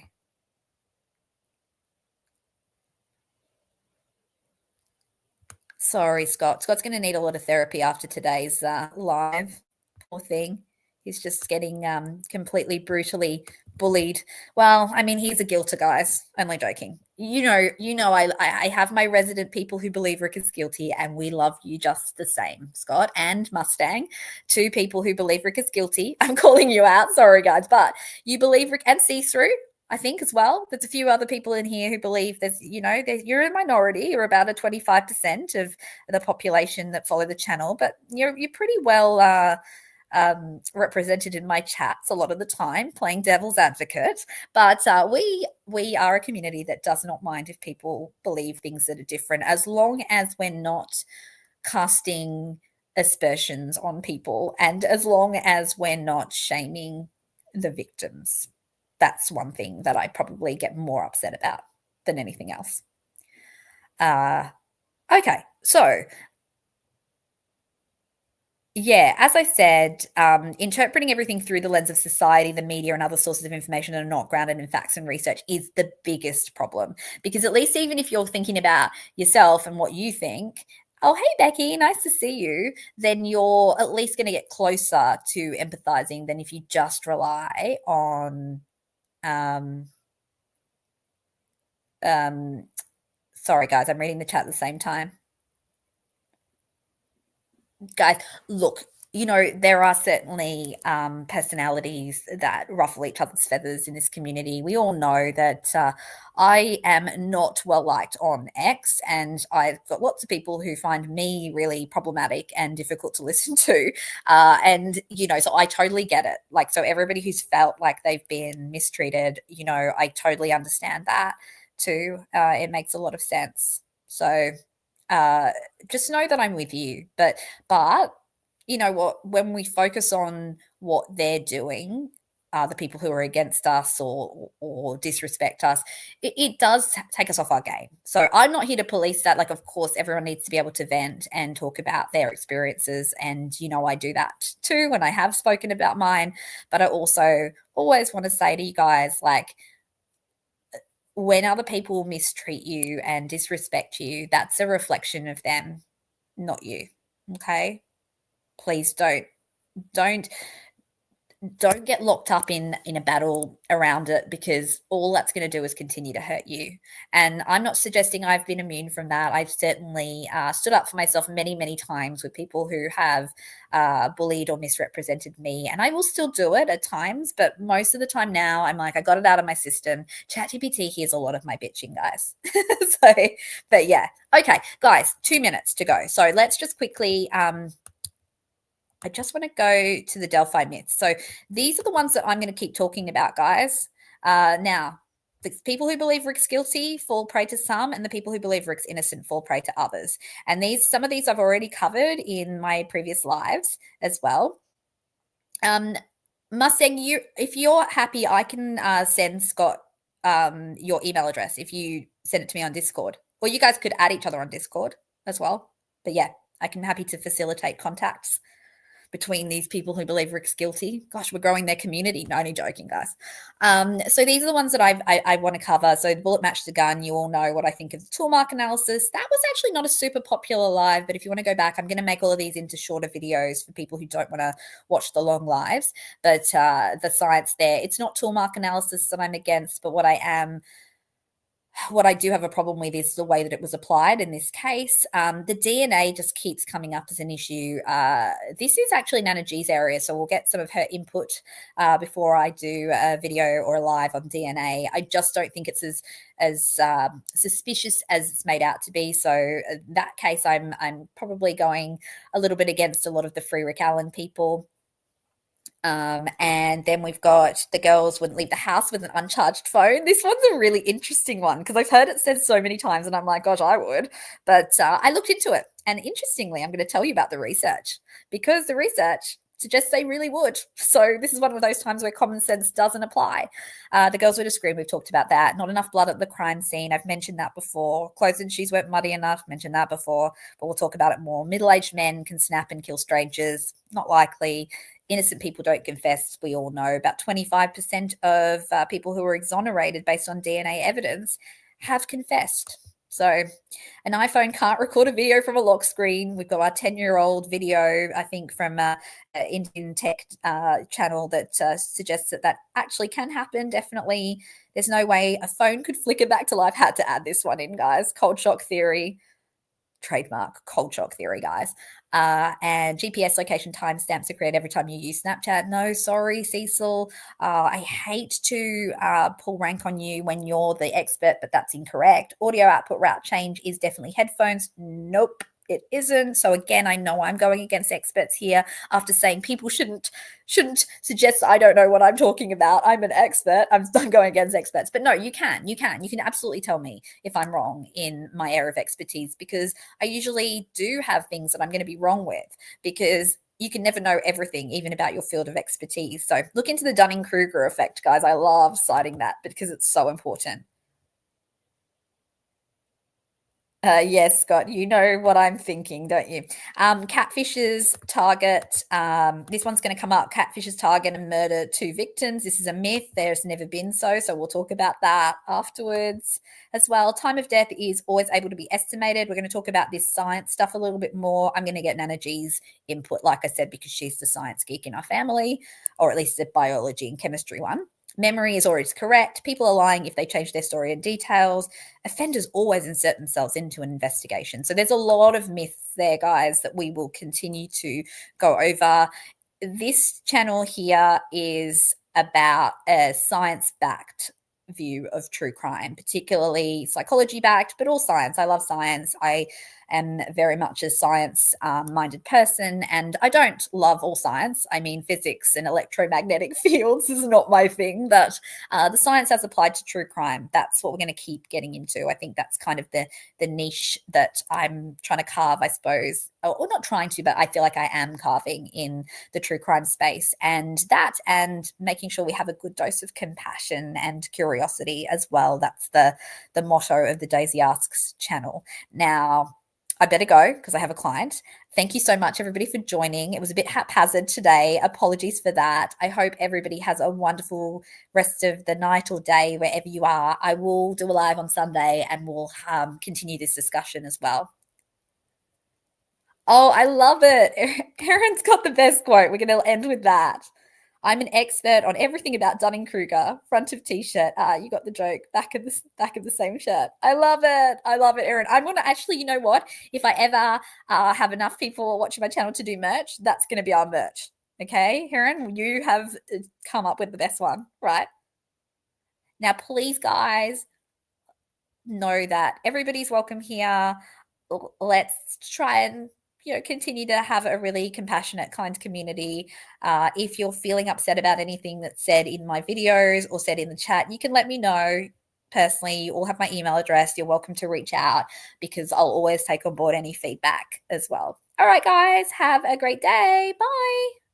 Sorry, Scott. Scott's going to need a lot of therapy after today's live. Poor thing. He's just getting completely brutally bullied. Well, I mean, he's a guilter, guys. Only joking. You know, I have my resident people who believe Rick is guilty, and we love you just the same, Scott and Mustang. Two people who believe Rick is guilty. I'm calling you out. Sorry, guys, but you believe Rick and see through. I think as well. There's a few other people in here who believe you're a minority. You're about a 25% of the population that follow the channel, but you're pretty well represented in my chats a lot of the time, playing devil's advocate. But we are a community that does not mind if people believe things that are different, as long as we're not casting aspersions on people, and as long as we're not shaming the victims. That's one thing that I probably get more upset about than anything else. Okay, so yeah, as I said, interpreting everything through the lens of society, the media, and other sources of information that are not grounded in facts and research is the biggest problem. Because at least even if you're thinking about yourself and what you think, oh, hey, Becky, nice to see you, then you're at least going to get closer to empathizing than if you just rely on sorry guys, I'm reading the chat at the same time. Guys, look, there are certainly personalities that ruffle each other's feathers in this community. We all know that I am not well liked on X, and I've got lots of people who find me really problematic and difficult to listen to. And, so I totally get it. Like, so everybody who's felt like they've been mistreated, I totally understand that too. It makes a lot of sense. So just know that I'm with you. But you know what? When we focus on what they're doing, the people who are against us or disrespect us, it does take us off our game. So I'm not here to police that. Like, of course, everyone needs to be able to vent and talk about their experiences, and I do that too when I have spoken about mine. But I also always want to say to you guys, like, when other people mistreat you and disrespect you, that's a reflection of them, not you. Okay? Please don't get locked up in a battle around it, because all that's going to do is continue to hurt you. And I'm not suggesting I've been immune from that. I've certainly stood up for myself many, many times with people who have bullied or misrepresented me, and I will still do it at times, but most of the time now I'm like, I got it out of my system. ChatGPT hears a lot of my bitching, guys. So, but yeah. Okay, guys, 2 minutes to go. So let's just quickly I just want to go to the Delphi myths. So these are the ones that I'm going to keep talking about, guys. Now, the people who believe Rick's guilty fall prey to some, and the people who believe Rick's innocent fall prey to others. And some of these I've already covered in my previous lives as well. Mustang, if you're happy, I can send Scott your email address if you send it to me on Discord. Or you guys could add each other on Discord as well. But yeah, I can happy to facilitate contacts between these people who believe Rick's guilty. Gosh, we're growing their community. No, only joking, guys. So these are the ones that I want to cover. So the bullet match the gun, you all know what I think of the tool mark analysis. That was actually not a super popular live, but if you want to go back, I'm going to make all of these into shorter videos for people who don't want to watch the long lives. But the science there, it's not tool mark analysis that I'm against, but what I do have a problem with is the way that it was applied in this case. The DNA just keeps coming up as an issue. This is actually Nana G's area, so we'll get some of her input before I do a video or a live on DNA. I just don't think it's as suspicious as it's made out to be. So in that case, I'm probably going a little bit against a lot of the Free Rick Allen people. And then we've got the girls wouldn't leave the house with an uncharged phone. This one's a really interesting one because I've heard it said so many times and I'm like, gosh, I would. But I looked into it. And interestingly, I'm going to tell you about the research because the research suggests they really would. So this is one of those times where common sense doesn't apply. The girls would have screamed. We've talked about that. Not enough blood at the crime scene. I've mentioned that before. Clothes and shoes weren't muddy enough. Mentioned that before, but we'll talk about it more. Middle-aged men can snap and kill strangers. Not likely. Innocent people don't confess. We all know about 25% of people who are exonerated based on DNA evidence have confessed. So an iPhone can't record a video from a lock screen. We've got our 10-year-old video, I think, from an Indian tech channel that suggests that that actually can happen. Definitely, there's no way a phone could flicker back to life. Had to add this one in, guys. Cold shock theory. Trademark cold shock theory, guys. And GPS location timestamps are created every time you use Snapchat. No, sorry, Cecil. I hate to pull rank on you when you're the expert, but that's incorrect. Audio output route change is definitely headphones. Nope. It isn't. So again, I know I'm going against experts here after saying people shouldn't suggest I don't know what I'm talking about. I'm an expert. I'm going against experts. But no, you can absolutely tell me if I'm wrong in my area of expertise, because I usually do have things that I'm going to be wrong with, because you can never know everything, even about your field of expertise. So look into the Dunning-Kruger effect, guys. I love citing that because it's so important. Yes, Scott, you know what I'm thinking, don't you? Catfishers target, this one's going to come up. Catfishers target and murder two victims. This is a myth. There's never been so we'll talk about that afterwards as well. Time of death is always able to be estimated. We're going to talk about this science stuff a little bit more. I'm going to get Nana G's input, like I said, because she's the science geek in our family, or at least the biology and chemistry one. Memory is always correct. People are lying if they change their story and details. Offenders always insert themselves into an investigation. So there's a lot of myths there, guys, that we will continue to go over. This channel here is about a science-backed view of true crime, particularly psychology-backed, but all science. I love science. I am very much a science-minded person, and I don't love all science. I mean, physics and electromagnetic fields is not my thing, but the science as applied to true crime, that's what we're going to keep getting into. I think that's kind of the niche that I'm trying to carve, I suppose, or not trying to, but I feel like I am carving in the true crime space, and making sure we have a good dose of compassion and curiosity as well. That's the motto of the Daisy Asks channel. Now, I better go because I have a client. Thank you so much, everybody, for joining. It was a bit haphazard today. Apologies for that. I hope everybody has a wonderful rest of the night or day wherever you are. I will do a live on Sunday and we'll continue this discussion as well. Oh, I love it. Erin's got the best quote. We're going to end with that. I'm an expert on everything about Dunning-Kruger. Front of t-shirt. You got the joke. Back of the same shirt. I love it. I love it, Erin. I'm gonna actually, you know what? If I ever have enough people watching my channel to do merch, that's gonna be our merch. Okay, Erin, you have come up with the best one, right? Now, please, guys, know that everybody's welcome here. Let's try and continue to have a really compassionate, kind community. If you're feeling upset about anything that's said in my videos or said in the chat, you can let me know personally. You all have my email address. You're welcome to reach out because I'll always take on board any feedback as well. All right, guys, have a great day. Bye.